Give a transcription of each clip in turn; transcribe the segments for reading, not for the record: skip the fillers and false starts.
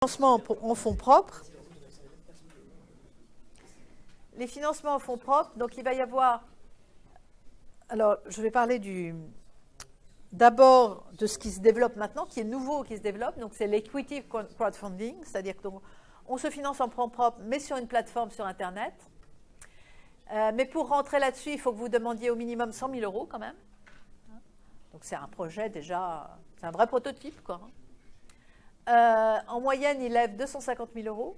Financement en fonds propres. Les financements en fonds propres, donc il va y avoir... Alors, je vais parler d'abord de ce qui se développe maintenant, qui est nouveau, qui se développe. Donc, c'est l'equity crowdfunding, c'est-à-dire qu'on se finance en fonds propres, mais sur une plateforme sur Internet. Mais pour rentrer là-dessus, il faut que vous demandiez au minimum 100 000 € quand même. Donc, c'est un projet déjà... C'est un vrai prototype, quoi. En moyenne, il lève 250 000 €.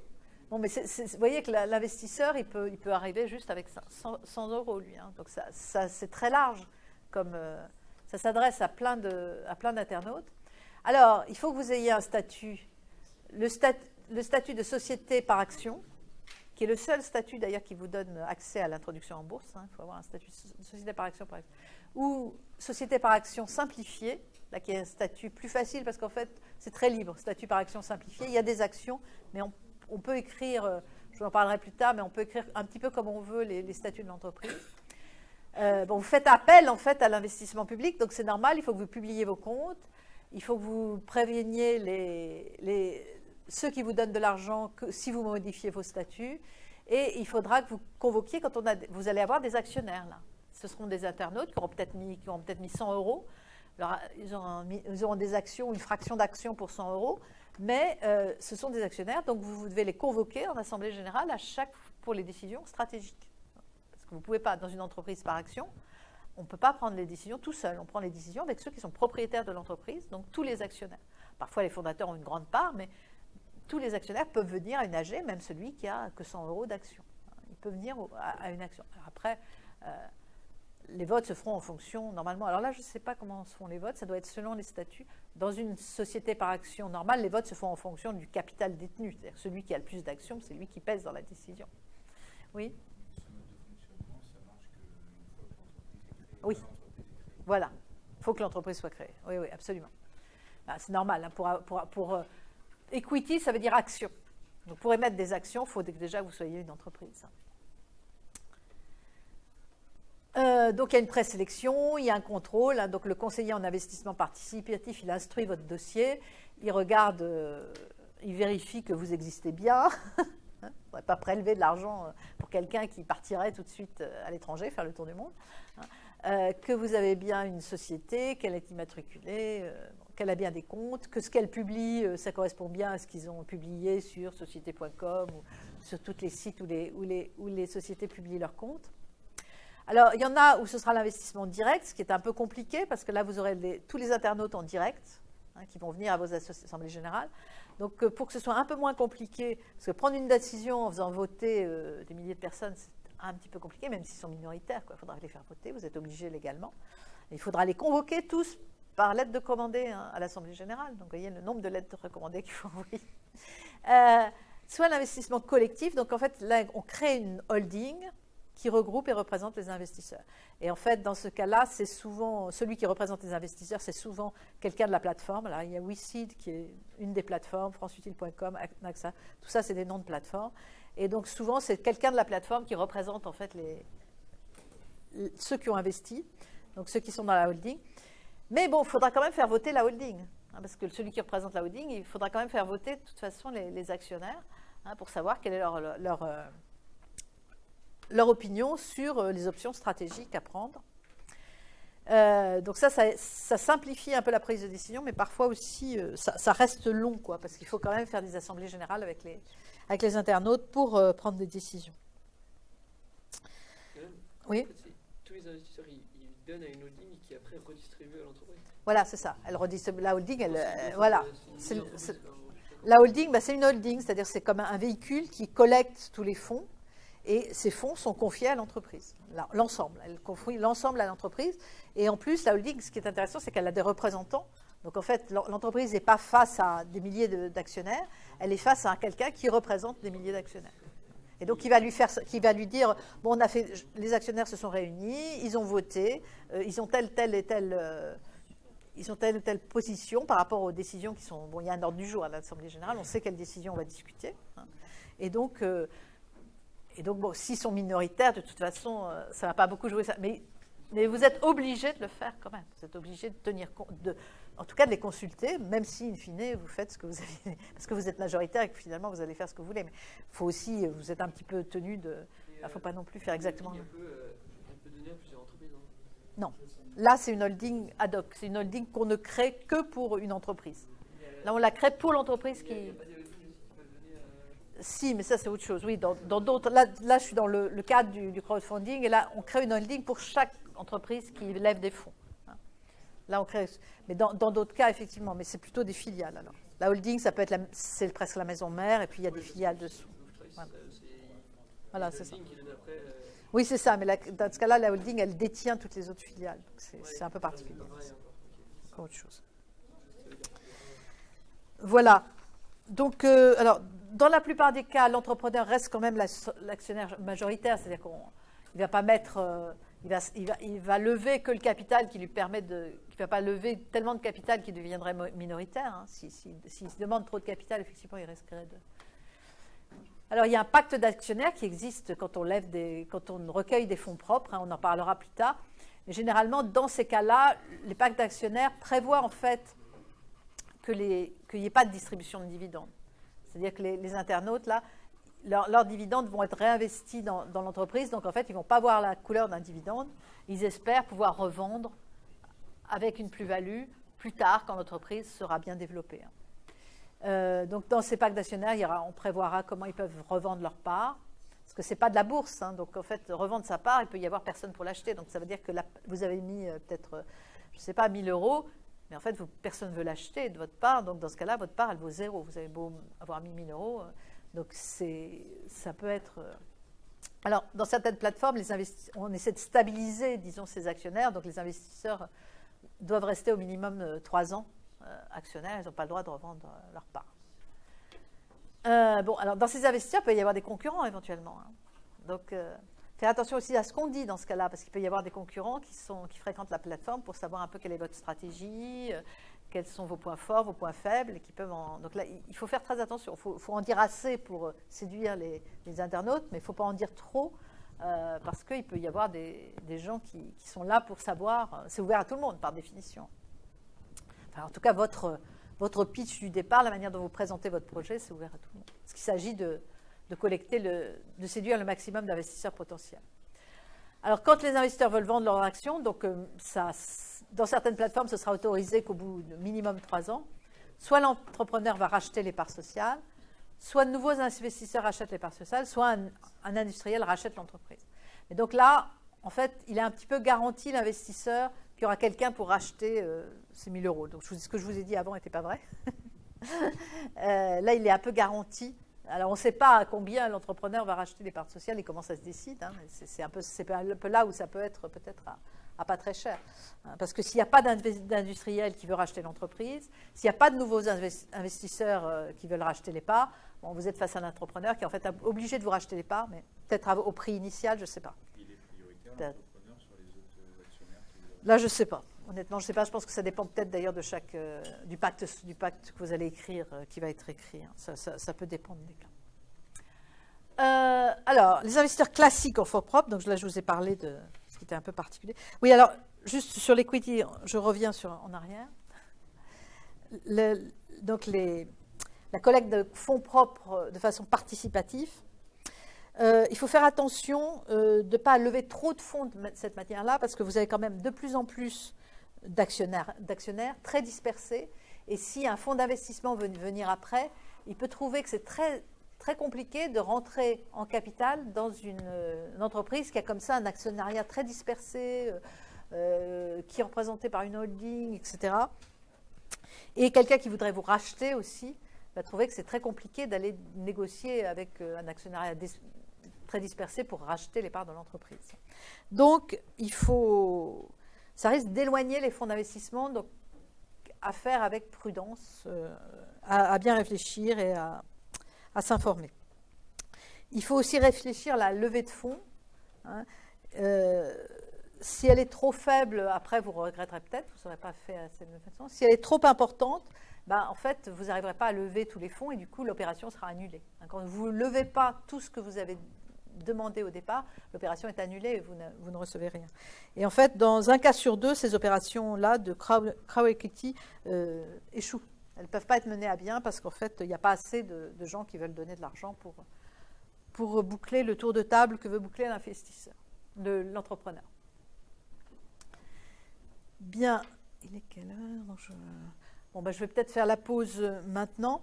Bon, mais vous voyez que l'investisseur, il peut arriver juste avec 100 €, lui. Hein. Donc, ça c'est très large. Ça s'adresse à plein d'internautes. Alors, il faut que vous ayez un statut. Le statut de société par action, qui est le seul statut, d'ailleurs, qui vous donne accès à l'introduction en bourse. Hein. Il faut avoir un statut de société par action, ou société par action simplifiée, là, qui est un statut plus facile, parce qu'en fait, c'est très libre, statut par action simplifié. Il y a des actions, mais on peut écrire, je vous en parlerai plus tard, mais on peut écrire un petit peu comme on veut les statuts de l'entreprise. Bon, vous faites appel, en fait, à l'investissement public, donc c'est normal, il faut que vous publiez vos comptes, il faut que vous préveniez ceux qui vous donnent de l'argent si vous modifiez vos statuts, et il faudra que vous convoquiez quand vous allez avoir des actionnaires, là. Ce seront des internautes qui auront peut-être mis 100 €. Alors, ils auront des actions, une fraction d'action pour 100 €, mais ce sont des actionnaires, donc vous devez les convoquer en assemblée générale pour les décisions stratégiques. Parce que vous ne pouvez pas, dans une entreprise par action, on ne peut pas prendre les décisions tout seul. On prend les décisions avec ceux qui sont propriétaires de l'entreprise, donc tous les actionnaires. Parfois, les fondateurs ont une grande part, mais tous les actionnaires peuvent venir à une AG, même celui qui a que 100 € d'action. Il peut venir à une action. Alors après... les votes se feront en fonction, normalement. Alors là, je ne sais pas comment se font les votes, ça doit être selon les statuts. Dans une société par action normale, les votes se font en fonction du capital détenu. C'est-à-dire celui qui a le plus d'actions, c'est lui qui pèse dans la décision. Oui ? Oui, voilà. Il faut que l'entreprise soit créée. Oui, oui, absolument. Ben, c'est normal. Hein, pour equity, ça veut dire action. Donc pour émettre des actions, il faut déjà que vous soyez une entreprise. Donc, il y a une présélection, il y a un contrôle. Hein, donc, le conseiller en investissement participatif, il instruit votre dossier, il regarde, il vérifie que vous existez bien. On ne va pas prélever de l'argent pour quelqu'un qui partirait tout de suite à l'étranger, faire le tour du monde. Que vous avez bien une société, qu'elle est immatriculée, qu'elle a bien des comptes, que ce qu'elle publie, ça correspond bien à ce qu'ils ont publié sur société.com ou sur tous les sites où les sociétés publient leurs comptes. Alors, il y en a où ce sera l'investissement direct, ce qui est un peu compliqué, parce que là, vous aurez tous les internautes en direct, hein, qui vont venir à vos assemblées générales. Donc, pour que ce soit un peu moins compliqué, parce que prendre une décision en faisant voter des milliers de personnes, c'est un petit peu compliqué, même s'ils sont minoritaires, quoi. Il faudra les faire voter, vous êtes obligés légalement. Et il faudra les convoquer tous par lettre de commandée, hein, à l'assemblée générale. Donc, vous voyez le nombre de lettres recommandées qu'il faut envoyer. Soit l'investissement collectif, donc en fait, là, on crée une holding qui regroupe et représente les investisseurs. Et en fait, dans ce cas-là, c'est souvent, celui qui représente les investisseurs, c'est souvent quelqu'un de la plateforme. Là, il y a WeSeed qui est une des plateformes, franceutile.com, AXA, tout ça, c'est des noms de plateformes. Et donc, souvent, c'est quelqu'un de la plateforme qui représente en fait ceux qui ont investi, donc ceux qui sont dans la holding. Mais bon, il faudra quand même faire voter la holding, hein, parce que celui qui représente la holding, il faudra quand même faire voter de toute façon les actionnaires, hein, pour savoir quelle est leur opinion sur les options stratégiques à prendre. Donc ça simplifie un peu la prise de décision, mais parfois aussi, ça reste long, quoi, parce qu'il faut quand même faire des assemblées générales avec les internautes pour prendre des décisions. Oui. En fait, tous les investisseurs, ils donnent à une holding qui après redistribue à l'entreprise. Voilà, c'est ça. Elle redistribue la holding. Voilà. La holding, c'est une holding, c'est-à-dire c'est comme un véhicule qui collecte tous les fonds. Et ces fonds sont confiés à l'entreprise, l'ensemble. Elle confie l'ensemble à l'entreprise. Et en plus, la holding, ce qui est intéressant, c'est qu'elle a des représentants. Donc en fait, l'entreprise n'est pas face à des milliers d'actionnaires, elle est face à quelqu'un qui représente des milliers d'actionnaires. Et donc, qui va lui dire, bon, les actionnaires se sont réunis, ils ont voté, ils ont telle ou telle position par rapport aux décisions qui sont... Bon, il y a un ordre du jour à l'Assemblée générale, on sait quelles décisions on va discuter. Hein. Et donc, bon, s'ils sont minoritaires, de toute façon, ça ne va pas beaucoup jouer ça. Mais Mais vous êtes obligé de le faire quand même. Vous êtes obligé de tenir compte, en tout cas de les consulter, même si, in fine, vous faites ce que vous avez, parce que vous êtes majoritaire et que finalement vous allez faire ce que vous voulez. Mais il faut aussi, vous êtes un petit peu tenu de. Il ne faut pas non plus faire exactement. Elle peut donner à plusieurs entreprises. Non. Là, c'est une holding ad hoc. C'est une holding qu'on ne crée que pour une entreprise. Là, on la crée pour l'entreprise qui. Si, mais ça, c'est autre chose. Oui, dans d'autres. Là, je suis dans le cadre du crowdfunding et là, on crée une holding pour chaque entreprise qui lève des fonds. Là, on crée. Mais dans d'autres cas, effectivement, mais c'est plutôt des filiales. Alors, la holding, ça peut être c'est presque la maison mère et puis il y a des filiales dessous. Voilà, c'est ça. Oui, c'est ça, mais dans ce cas-là, la holding, elle détient toutes les autres filiales. Donc c'est un peu particulier. C'est autre chose. Voilà. Donc, alors, dans la plupart des cas, l'entrepreneur reste quand même l'actionnaire majoritaire, c'est-à-dire qu'il ne va pas mettre, il va lever que le capital qui lui permet de, il ne va pas lever tellement de capital qu'il deviendrait minoritaire. Hein. S'il se demande trop de capital, effectivement, il risquerait de. Alors, il y a un pacte d'actionnaires qui existe quand on recueille des fonds propres, hein, on en parlera plus tard. Mais généralement, dans ces cas-là, les pactes d'actionnaires prévoient en fait qu'il n'y ait pas de distribution de dividendes. C'est-à-dire que les internautes, là, leurs dividendes vont être réinvestis dans l'entreprise. Donc, en fait, ils ne vont pas voir la couleur d'un dividende. Ils espèrent pouvoir revendre avec une plus-value plus tard, quand l'entreprise sera bien développée. Donc, dans ces packs d'actionnaires, on prévoira comment ils peuvent revendre leur part. Parce que ce n'est pas de la bourse. Hein, donc, en fait, revendre sa part, il peut y avoir personne pour l'acheter. Donc, ça veut dire que vous avez mis peut-être, je ne sais pas, 1 000 €. Mais en fait, personne ne veut l'acheter de votre part. Donc, dans ce cas-là, votre part, elle vaut 0. Vous avez beau avoir mis 1 000 €. Donc, ça peut être. Alors, dans certaines plateformes, on essaie de stabiliser, disons, ces actionnaires. Donc, les investisseurs doivent rester au minimum 3 ans actionnaires. Ils n'ont pas le droit de revendre leur part. Bon, alors, dans ces investisseurs, il peut y avoir des concurrents éventuellement. Hein. Donc, faire attention aussi à ce qu'on dit dans ce cas-là, parce qu'il peut y avoir des concurrents qui fréquentent la plateforme pour savoir un peu quelle est votre stratégie, quels sont vos points forts, vos points faibles. Donc là, il faut faire très attention. Il faut en dire assez pour séduire les internautes, mais il ne faut pas en dire trop, parce qu'il peut y avoir des gens qui sont là pour savoir. C'est ouvert à tout le monde, par définition. Enfin, en tout cas, votre pitch du départ, la manière dont vous présentez votre projet, c'est ouvert à tout le monde. Parce qu'il s'agit de séduire le maximum d'investisseurs potentiels. Alors, quand les investisseurs veulent vendre leurs actions, donc dans certaines plateformes, ce sera autorisé qu'au bout de minimum 3 ans, soit l'entrepreneur va racheter les parts sociales, soit de nouveaux investisseurs rachètent les parts sociales, soit un industriel rachète l'entreprise. Et donc là, en fait, il a un petit peu garanti l'investisseur qu'il y aura quelqu'un pour racheter ces 1 000 €. Donc, ce que je vous ai dit avant n'était pas vrai. Là, il est un peu garanti. Alors, on ne sait pas à combien l'entrepreneur va racheter les parts sociales et comment ça se décide. Hein. C'est un peu là où ça peut être peut-être à pas très cher. Hein, parce que s'il n'y a pas d'industriel qui veut racheter l'entreprise, s'il n'y a pas de nouveaux investisseurs qui veulent racheter les parts, bon, vous êtes face à un entrepreneur qui est en fait obligé de vous racheter les parts, mais peut-être au prix initial, je ne sais pas. Il est prioritaire, l'entrepreneur, sur les autres actionnaires Là, je ne sais pas. Honnêtement, je ne sais pas. Je pense que ça dépend peut-être d'ailleurs de du pacte que vous allez écrire, qui va être écrit. Hein. Ça peut dépendre des cas. Alors, les investisseurs classiques en fonds propres. Donc là, je vous ai parlé de ce qui était un peu particulier. Oui, alors, juste sur l'equity, je reviens en arrière. Donc, la collecte de fonds propres de façon participative. Il faut faire attention de ne pas lever trop de fonds de cette manière-là, parce que vous avez quand même de plus en plus d'actionnaires très dispersés. Et si un fonds d'investissement veut venir après, il peut trouver que c'est très, très compliqué de rentrer en capital dans une entreprise qui a comme ça un actionnariat très dispersé, qui est représenté par une holding, etc. Et quelqu'un qui voudrait vous racheter aussi va trouver que c'est très compliqué d'aller négocier avec un actionnariat très dispersé pour racheter les parts de l'entreprise. Donc, ça risque d'éloigner les fonds d'investissement, donc à faire avec prudence, à bien réfléchir et à s'informer. Il faut aussi réfléchir à la levée de fonds. Hein. Si elle est trop faible, après vous regretterez peut-être, vous n'aurez pas fait assez de façon. Si elle est trop importante, en fait, vous n'arriverez pas à lever tous les fonds et du coup, l'opération sera annulée. Quand vous ne levez pas tout ce que vous avez demandé au départ, l'opération est annulée et vous ne recevez rien. Et en fait, dans un cas sur deux, ces opérations-là de crowd equity échouent. Elles ne peuvent pas être menées à bien parce qu'en fait, il n'y a pas assez de gens qui veulent donner de l'argent pour boucler le tour de table que veut boucler l'investisseur, l'entrepreneur. Bien, il est quelle heure? Je vais peut-être faire la pause maintenant.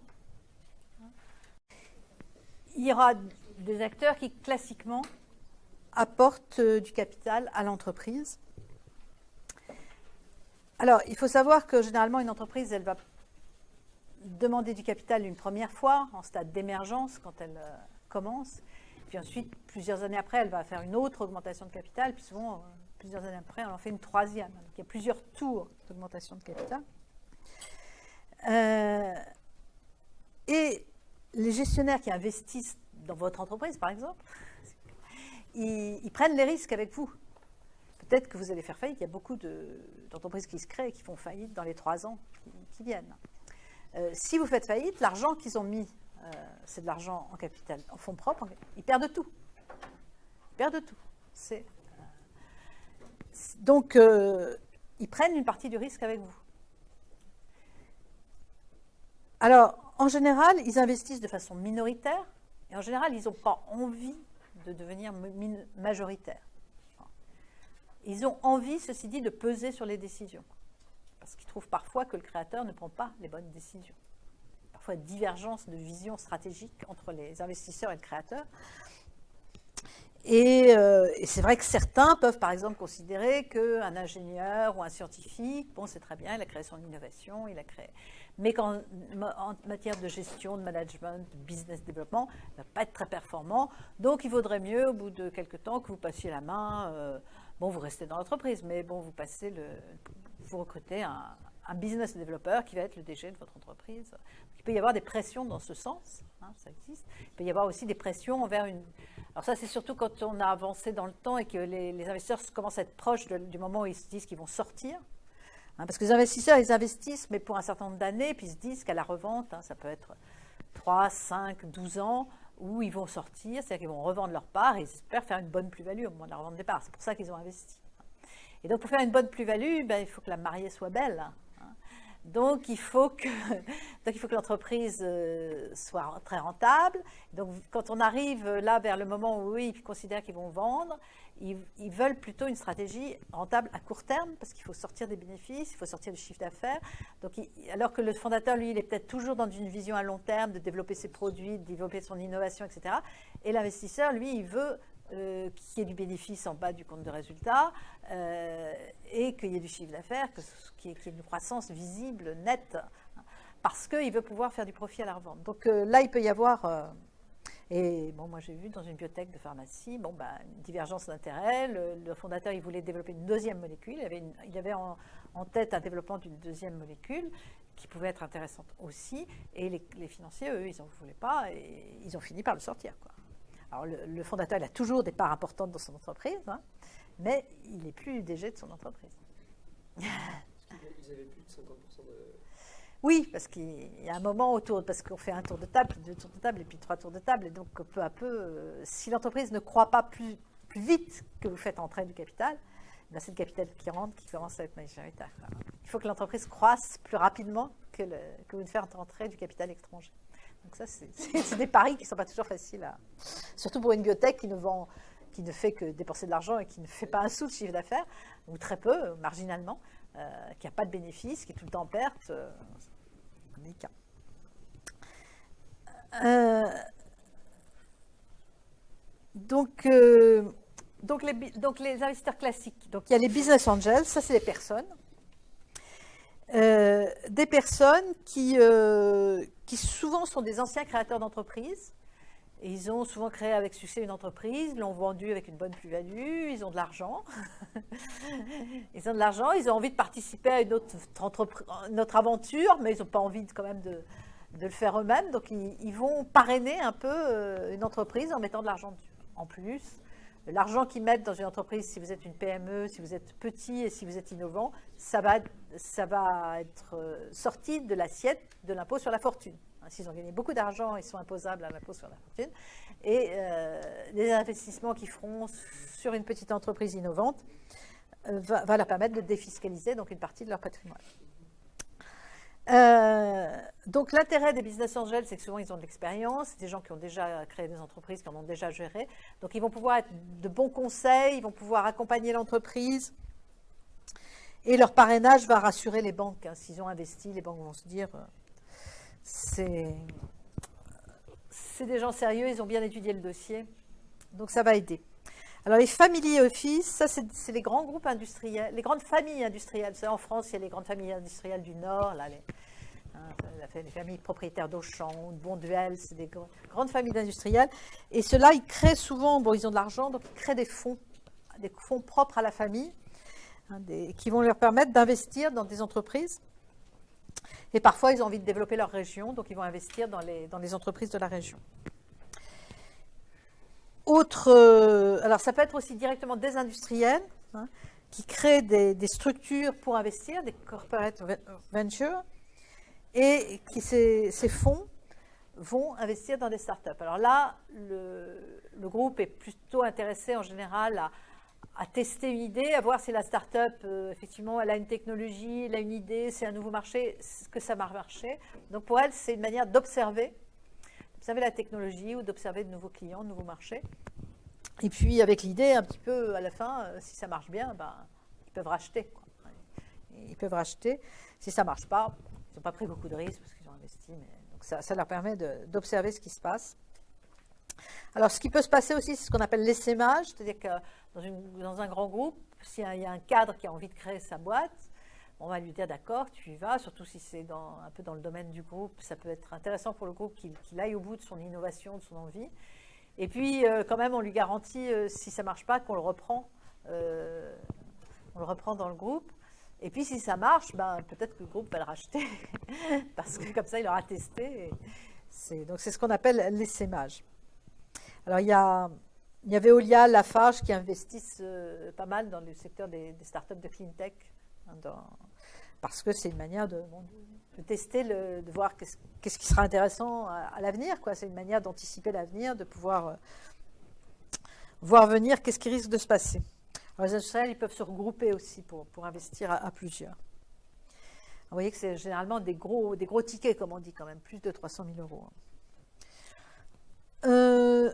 Il y aura des acteurs qui, classiquement, apportent du capital à l'entreprise. Alors, il faut savoir que, généralement, une entreprise, elle va demander du capital une première fois, en stade d'émergence, quand elle commence. Puis ensuite, plusieurs années après, elle va faire une autre augmentation de capital. Puis souvent, plusieurs années après, elle en fait une troisième. Donc, il y a plusieurs tours d'augmentation de capital. Et les gestionnaires qui investissent dans votre entreprise, par exemple, ils prennent les risques avec vous. Peut-être que vous allez faire faillite. Il y a beaucoup d'entreprises qui se créent et qui font faillite dans les 3 ans qui viennent. Si vous faites faillite, l'argent qu'ils ont mis, c'est de l'argent en capital, en fonds propres, ils perdent tout. Ils perdent tout. Donc, ils prennent une partie du risque avec vous. Alors, en général, ils investissent de façon minoritaire et en général, ils n'ont pas envie de devenir majoritaires. Ils ont envie, ceci dit, de peser sur les décisions parce qu'ils trouvent parfois que le créateur ne prend pas les bonnes décisions. Parfois, divergence de vision stratégique entre les investisseurs et le créateur. Et c'est vrai que certains peuvent, par exemple, considérer qu'un ingénieur ou un scientifique, bon, c'est très bien, il a créé son innovation, mais qu'en matière de gestion, de management, de business développement, il ne va pas être très performant. Donc, il vaudrait mieux, au bout de quelques temps, que vous passiez la main. Vous restez dans l'entreprise, mais bon, vous recrutez un business développeur qui va être le DG de votre entreprise. Donc, il peut y avoir des pressions dans ce sens, ça existe. Il peut y avoir aussi des pressions envers une... Alors ça, c'est surtout quand on a avancé dans le temps et que les investisseurs commencent à être proches du moment où ils se disent qu'ils vont sortir. Parce que les investisseurs, ils investissent, mais pour un certain nombre d'années, puis ils se disent qu'à la revente, ça peut être 3, 5, 12 ans, où ils vont sortir, c'est-à-dire qu'ils vont revendre leur part et ils espèrent faire une bonne plus-value au moment de la revente des parts. C'est pour ça qu'ils ont investi. Et donc, pour faire une bonne plus-value, il faut que la mariée soit belle. Donc, il faut que l'entreprise soit très rentable. Donc, quand on arrive là vers le moment où ils considèrent qu'ils vont vendre, ils veulent plutôt une stratégie rentable à court terme parce qu'il faut sortir des bénéfices, il faut sortir du chiffre d'affaires. Donc, alors que le fondateur, lui, il est peut-être toujours dans une vision à long terme de développer ses produits, de développer son innovation, etc. Et l'investisseur, lui, il veut qu'il y ait du bénéfice en bas du compte de résultat et qu'il y ait du chiffre d'affaires, qu'il y ait une croissance visible, nette, parce qu'il veut pouvoir faire du profit à la revente. Donc là, il peut y avoir... moi j'ai vu dans une biotech de pharmacie, une divergence d'intérêt. Le fondateur, il voulait développer une deuxième molécule. Il avait en tête un développement d'une deuxième molécule qui pouvait être intéressante aussi. Et les financiers, eux, ils n'en voulaient pas et ils ont fini par le sortir, quoi. Alors, le fondateur, il a toujours des parts importantes dans son entreprise, mais il n'est plus DG de son entreprise. Ils avaient plus de 50% de... Oui, parce qu'il y a un moment parce qu'on fait un tour de table, 2 tours de table et puis 3 tours de table. Et donc, peu à peu, si l'entreprise ne croît pas plus vite que vous faites entrer du capital, c'est le capital qui rentre qui commence à être majoritaire. Il faut que l'entreprise croisse plus rapidement que vous ne faites entrer du capital étranger. Donc ça, c'est des paris qui ne sont pas toujours faciles, surtout pour une biotech qui ne fait que dépenser de l'argent et qui ne fait pas un sou de chiffre d'affaires, ou très peu, marginalement, qui n'a pas de bénéfice, qui est tout le temps en perte. C'est délicat. Donc les investisseurs classiques, donc il y a les business angels, ça c'est les personnes. Des personnes qui souvent sont des anciens créateurs d'entreprises. Et ils ont souvent créé avec succès une entreprise, l'ont vendue avec une bonne plus-value, ils ont de l'argent. Ils ont envie de participer à une autre aventure, mais ils n'ont pas envie quand même de le faire eux-mêmes. Donc ils vont parrainer un peu une entreprise en mettant de l'argent dessus. En plus, l'argent qu'ils mettent dans une entreprise, si vous êtes une PME, si vous êtes petit et si vous êtes innovant, ça va être sorti de l'assiette de l'impôt sur la fortune. S'ils ont gagné beaucoup d'argent, ils sont imposables à l'impôt sur la fortune. Et les investissements qu'ils feront sur une petite entreprise innovante va leur permettre de défiscaliser donc une partie de leur patrimoine. Donc l'intérêt des business angels, c'est que souvent ils ont de l'expérience, des gens qui ont déjà créé des entreprises, qui en ont déjà géré. Donc ils vont pouvoir être de bons conseils, ils vont pouvoir accompagner l'entreprise. Et leur parrainage va rassurer les banques. S'ils ont investi, les banques vont se dire c'est des gens sérieux, ils ont bien étudié le dossier. Donc ça va aider. Alors les family office, ça c'est les grands groupes industriels, les grandes familles industrielles. Vous savez, en France, il y a les grandes familles industrielles du Nord, là, les familles propriétaires d'Auchan, de Bonduel, c'est des grandes familles d'industriels. Et ceux-là, ils créent souvent, bon, ils ont de l'argent, donc ils créent des fonds propres à la famille, qui vont leur permettre d'investir dans des entreprises. Et parfois, ils ont envie de développer leur région, donc ils vont investir dans les entreprises de la région. Alors ça peut être aussi directement des industriels qui créent des structures pour investir, des corporate ventures, et ces fonds vont investir dans des startups. Alors là, le groupe est plutôt intéressé en général à tester une idée, à voir si la startup, effectivement, elle a une technologie, elle a une idée, c'est un nouveau marché, que ça va marcher. Donc pour elle, c'est une manière d'observer la technologie ou d'observer de nouveaux clients, de nouveaux marchés. Et puis avec l'idée, un petit peu à la fin, si ça marche bien, ils peuvent racheter, quoi. Ils peuvent racheter. Si ça ne marche pas, ils n'ont pas pris beaucoup de risques parce qu'ils ont investi. Donc ça leur permet d'observer ce qui se passe. Alors ce qui peut se passer aussi, c'est ce qu'on appelle l'essaimage, c'est-à-dire que dans un grand groupe, s'il y a un cadre qui a envie de créer sa boîte, on va lui dire d'accord, tu y vas, surtout si c'est un peu dans le domaine du groupe, ça peut être intéressant pour le groupe qu'il aille au bout de son innovation, de son envie. Et puis quand même, on lui garantit, si ça ne marche pas, qu'on le reprend. On le reprend dans le groupe. Et puis si ça marche, peut-être que le groupe va le racheter, parce que comme ça, il aura testé. Donc c'est ce qu'on appelle l'essaimage. Alors il y a Veolia, Lafarge qui investissent pas mal dans le secteur des startups de clean tech, parce que c'est une manière de tester, de voir qu'est-ce qui sera intéressant à l'avenir. C'est une manière d'anticiper l'avenir, de pouvoir voir venir qu'est-ce qui risque de se passer. Alors, les industriels, ils peuvent se regrouper aussi pour investir à plusieurs. Vous voyez que c'est généralement des gros tickets, comme on dit quand même, plus de 300 000 euros.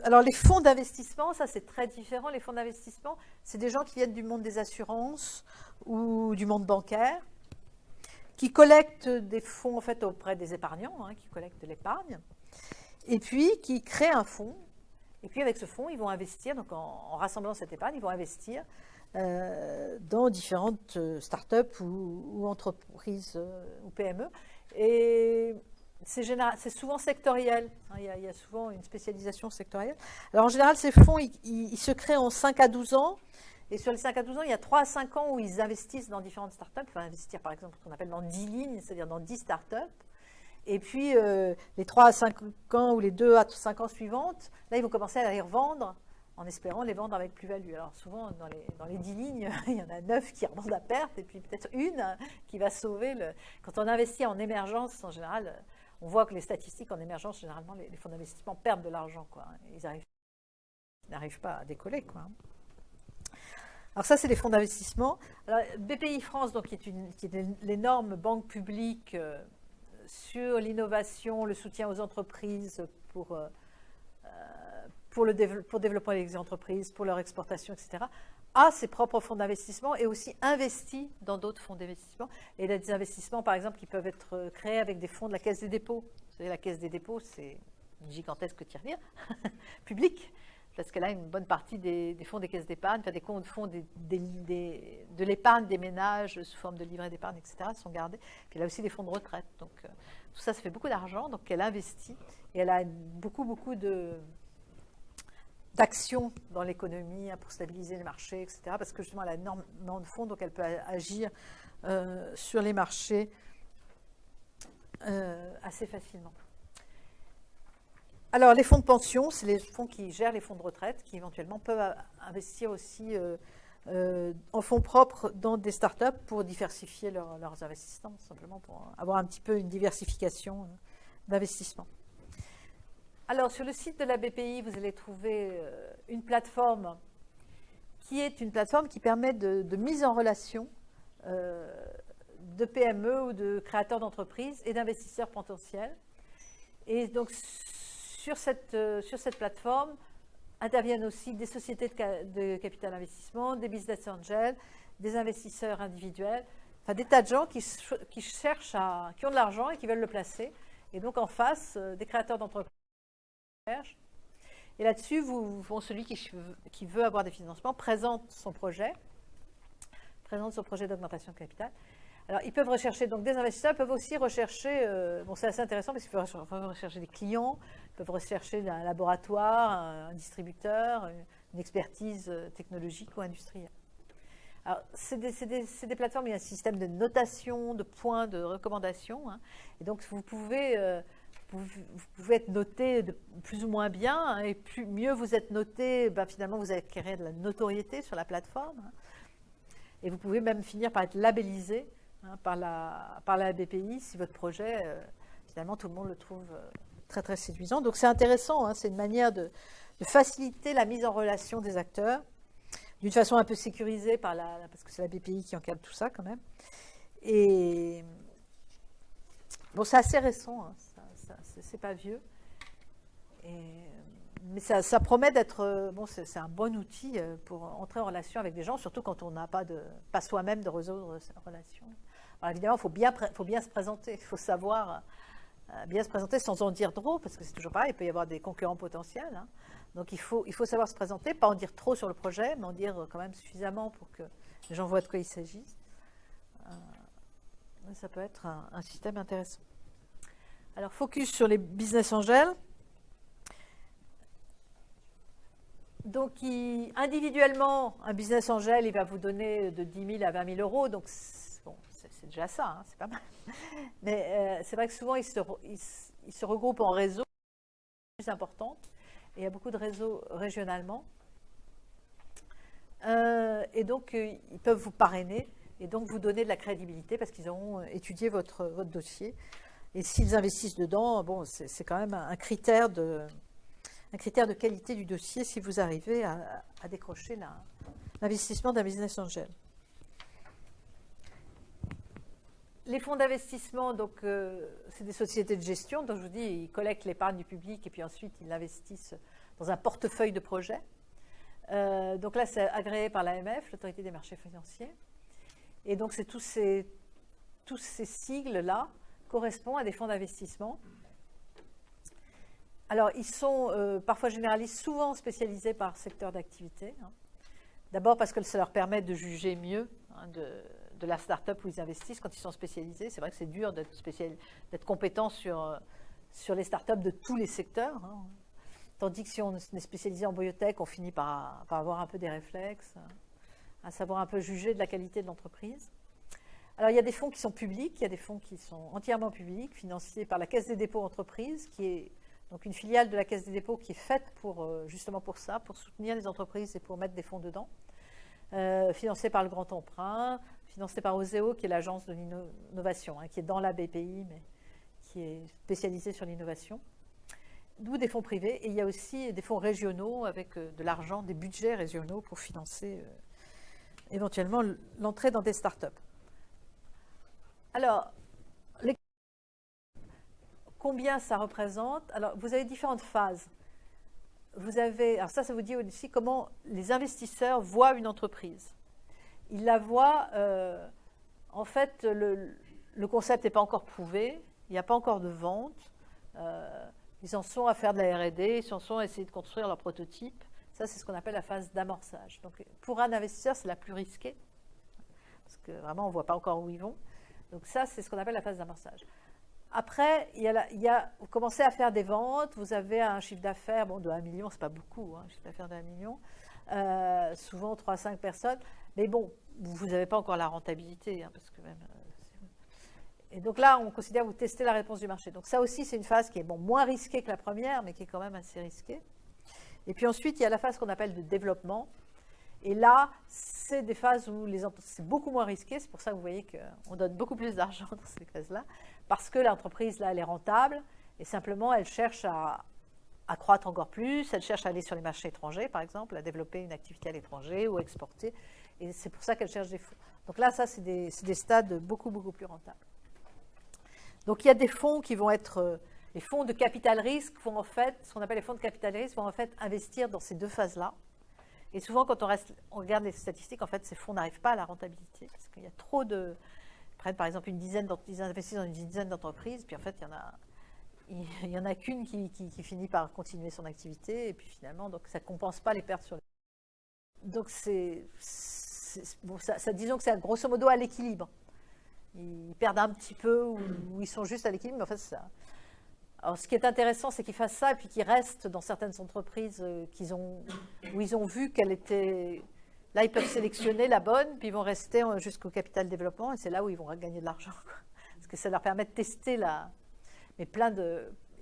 Alors les fonds d'investissement, ça c'est très différent. Les fonds d'investissement, c'est des gens qui viennent du monde des assurances ou du monde bancaire, qui collectent des fonds en fait auprès des épargnants, qui collectent de l'épargne, et puis qui créent un fonds. Et puis avec ce fonds, ils vont investir, donc en rassemblant cette épargne, ils vont investir dans différentes startups ou entreprises ou PME. Et c'est souvent sectoriel, il y a souvent une spécialisation sectorielle. Alors en général, ces fonds, ils se créent en 5 à 12 ans. Et sur les 5 à 12 ans, il y a 3 à 5 ans où ils investissent dans différentes startups. Ils vont investir par exemple ce qu'on appelle dans 10 lignes, c'est-à-dire dans 10 startups. Et puis les 3 à 5 ans ou les 2 à 5 ans suivantes, là ils vont commencer à les revendre en espérant les vendre avec plus-value. Alors souvent dans les 10 lignes, il y en a 9 qui revendent à perte et puis peut-être une qui va sauver Quand on investit en émergence, en général, on voit que les statistiques en émergence, généralement, les fonds d'investissement perdent de l'argent, quoi. Ils n'arrivent pas à décoller, quoi. Alors ça, c'est les fonds d'investissement. Alors, BPI France, donc, qui est l'énorme banque publique sur l'innovation, le soutien aux entreprises pour développer les entreprises, pour leur exportation, etc., a ses propres fonds d'investissement et aussi investit dans d'autres fonds d'investissement. Et il y a des investissements, par exemple, qui peuvent être créés avec des fonds de la Caisse des dépôts. Vous savez, la Caisse des dépôts, c'est une gigantesque tirelire publique, parce qu'elle a une bonne partie des fonds des caisses d'épargne, enfin des fonds de l'épargne des ménages sous forme de livrets d'épargne, etc., sont gardés. Puis elle a aussi des fonds de retraite. Donc tout ça, ça fait beaucoup d'argent. Donc elle investit et elle a beaucoup d'actions dans l'économie pour stabiliser les marchés, etc., parce que justement elle a énormément de fonds, donc elle peut agir sur les marchés assez facilement. Alors, les fonds de pension, c'est les fonds qui gèrent les fonds de retraite, qui éventuellement peuvent investir aussi en fonds propres dans des startups pour diversifier leurs investissements, simplement pour avoir un petit peu une diversification d'investissement. Alors, sur le site de la BPI, vous allez trouver une plateforme qui est une plateforme qui permet de mise en relation de PME ou de créateurs d'entreprises et d'investisseurs potentiels. Et donc, sur cette plateforme, interviennent aussi des sociétés de capital investissement, des business angels, des investisseurs individuels, enfin des tas de gens qui cherchent qui ont de l'argent et qui veulent le placer. Et donc, en face, des créateurs d'entreprises. Et là-dessus, celui qui veut avoir des financements présente son projet d'augmentation de capital. Alors, ils peuvent rechercher, donc des investisseurs, ils peuvent aussi rechercher, c'est assez intéressant parce qu'ils peuvent rechercher des clients, ils peuvent rechercher un laboratoire, un distributeur, une expertise technologique ou industrielle. Alors, c'est des plateformes, il y a un système de notation, de points, de recommandations, hein, et donc vous pouvez être noté de plus ou moins bien, hein, et mieux vous êtes noté, finalement vous acquérez de la notoriété sur la plateforme, hein, et vous pouvez même finir par être labellisé par la BPI si votre projet, finalement tout le monde le trouve très très séduisant. Donc c'est intéressant, hein, c'est une manière de faciliter la mise en relation des acteurs, d'une façon un peu sécurisée parce que c'est la BPI qui encadre tout ça quand même. Et bon, c'est assez récent, hein, c'est pas vieux. Mais ça promet d'être, c'est un bon outil pour entrer en relation avec des gens, surtout quand on n'a pas soi-même de résoudre cette relation. Alors évidemment, il faut bien se présenter, il faut savoir bien se présenter sans en dire trop, parce que c'est toujours pareil, il peut y avoir des concurrents potentiels, hein. Donc il faut savoir se présenter, pas en dire trop sur le projet, mais en dire quand même suffisamment pour que les gens voient de quoi il s'agit. Ça peut être un système intéressant. Alors, focus sur les business angels. Donc, individuellement, un business angel, il va vous donner de 10 000 à 20 000 euros. Donc, c'est déjà ça, hein, c'est pas mal. Mais c'est vrai que souvent, ils se regroupent en réseaux plus importants. Et il y a beaucoup de réseaux régionalement. Et donc, ils peuvent vous parrainer et donc vous donner de la crédibilité parce qu'ils auront étudié votre dossier. Et s'ils investissent dedans, c'est quand même un critère de qualité du dossier si vous arrivez à décrocher l'investissement d'un business angel. Les fonds d'investissement, donc, c'est des sociétés de gestion. Donc, je vous dis, ils collectent l'épargne du public et puis ensuite, ils l'investissent dans un portefeuille de projets. Donc là, c'est agréé par l'AMF, l'Autorité des marchés financiers. Et donc, tous ces sigles-là correspondent à des fonds d'investissement. Alors, ils sont parfois généralistes, souvent spécialisés par secteur d'activité. Hein. D'abord parce que ça leur permet de juger mieux de la start-up où ils investissent quand ils sont spécialisés. C'est vrai que c'est dur d'être compétent sur les start-up de tous les secteurs. Hein. Tandis que si on est spécialisé en biotech, on finit par avoir un peu des réflexes, à savoir un peu juger de la qualité de l'entreprise. Alors, il y a des fonds qui sont publics, il y a des fonds qui sont entièrement publics, financés par la Caisse des dépôts entreprises, qui est donc une filiale de la Caisse des dépôts qui est faite justement pour ça, pour soutenir les entreprises et pour mettre des fonds dedans. Financé par le Grand Emprunt, financé par Oseo, qui est l'agence de l'innovation, hein, qui est dans la BPI, mais qui est spécialisée sur l'innovation. D'où des fonds privés. Et il y a aussi des fonds régionaux avec de l'argent, des budgets régionaux pour financer éventuellement l'entrée dans des startups. Alors, combien ça représente? Alors, vous avez différentes phases. Alors ça vous dit aussi comment les investisseurs voient une entreprise. Ils la voient, en fait, le concept n'est pas encore prouvé, il n'y a pas encore de vente, ils en sont à faire de la R&D, ils en sont à essayer de construire leur prototype. Ça, c'est ce qu'on appelle la phase d'amorçage. Donc, pour un investisseur, c'est la plus risquée, parce que vraiment, on ne voit pas encore où ils vont. Donc ça, c'est ce qu'on appelle la phase d'amorçage. Après, vous commencez à faire des ventes, vous avez un chiffre d'affaires de 1 million, ce n'est pas beaucoup, hein, un chiffre d'affaires de 1 million, souvent 3 à 5 personnes, mais bon, vous n'avez pas encore la rentabilité, hein, parce que même... Et donc là, on considère que vous testez la réponse du marché. Donc ça aussi, c'est une phase qui est moins risquée que la première, mais qui est quand même assez risquée. Et puis ensuite, il y a la phase qu'on appelle de développement. Et là, c'est des phases où c'est beaucoup moins risqué. C'est pour ça que vous voyez qu'on donne beaucoup plus d'argent dans ces phases-là. Parce que l'entreprise, là, elle est rentable. Et simplement, elle cherche à croître encore plus, elle cherche à aller sur les marchés étrangers, par exemple, à développer une activité à l'étranger ou à exporter. Et c'est pour ça qu'elle cherche des fonds. Donc là, ça, c'est des stades beaucoup, beaucoup plus rentables. Donc il y a des fonds qui vont être... les fonds de capital risque vont en fait, ce qu'on appelle les fonds de capital risque, vont en fait investir dans ces deux phases-là. Et souvent, quand on regarde les statistiques, en fait, ces fonds n'arrivent pas à la rentabilité. Parce qu'il y a trop de... Ils prennent par exemple ils investissent dans une dizaine d'entreprises, puis en fait, il y en a qu'une qui finit par continuer son activité, et puis finalement, donc ça ne compense pas les pertes sur les... Donc bon, disons que c'est grosso modo à l'équilibre. Ils perdent un petit peu ou ils sont juste à l'équilibre, mais en fait, ça... Alors, ce qui est intéressant, c'est qu'ils fassent ça et puis qu'ils restent dans certaines entreprises où ils ont vu qu'elle était... Là, ils peuvent sélectionner la bonne, puis ils vont rester jusqu'au capital développement, et c'est là où ils vont gagner de l'argent. Parce que ça leur permet de tester la... Mais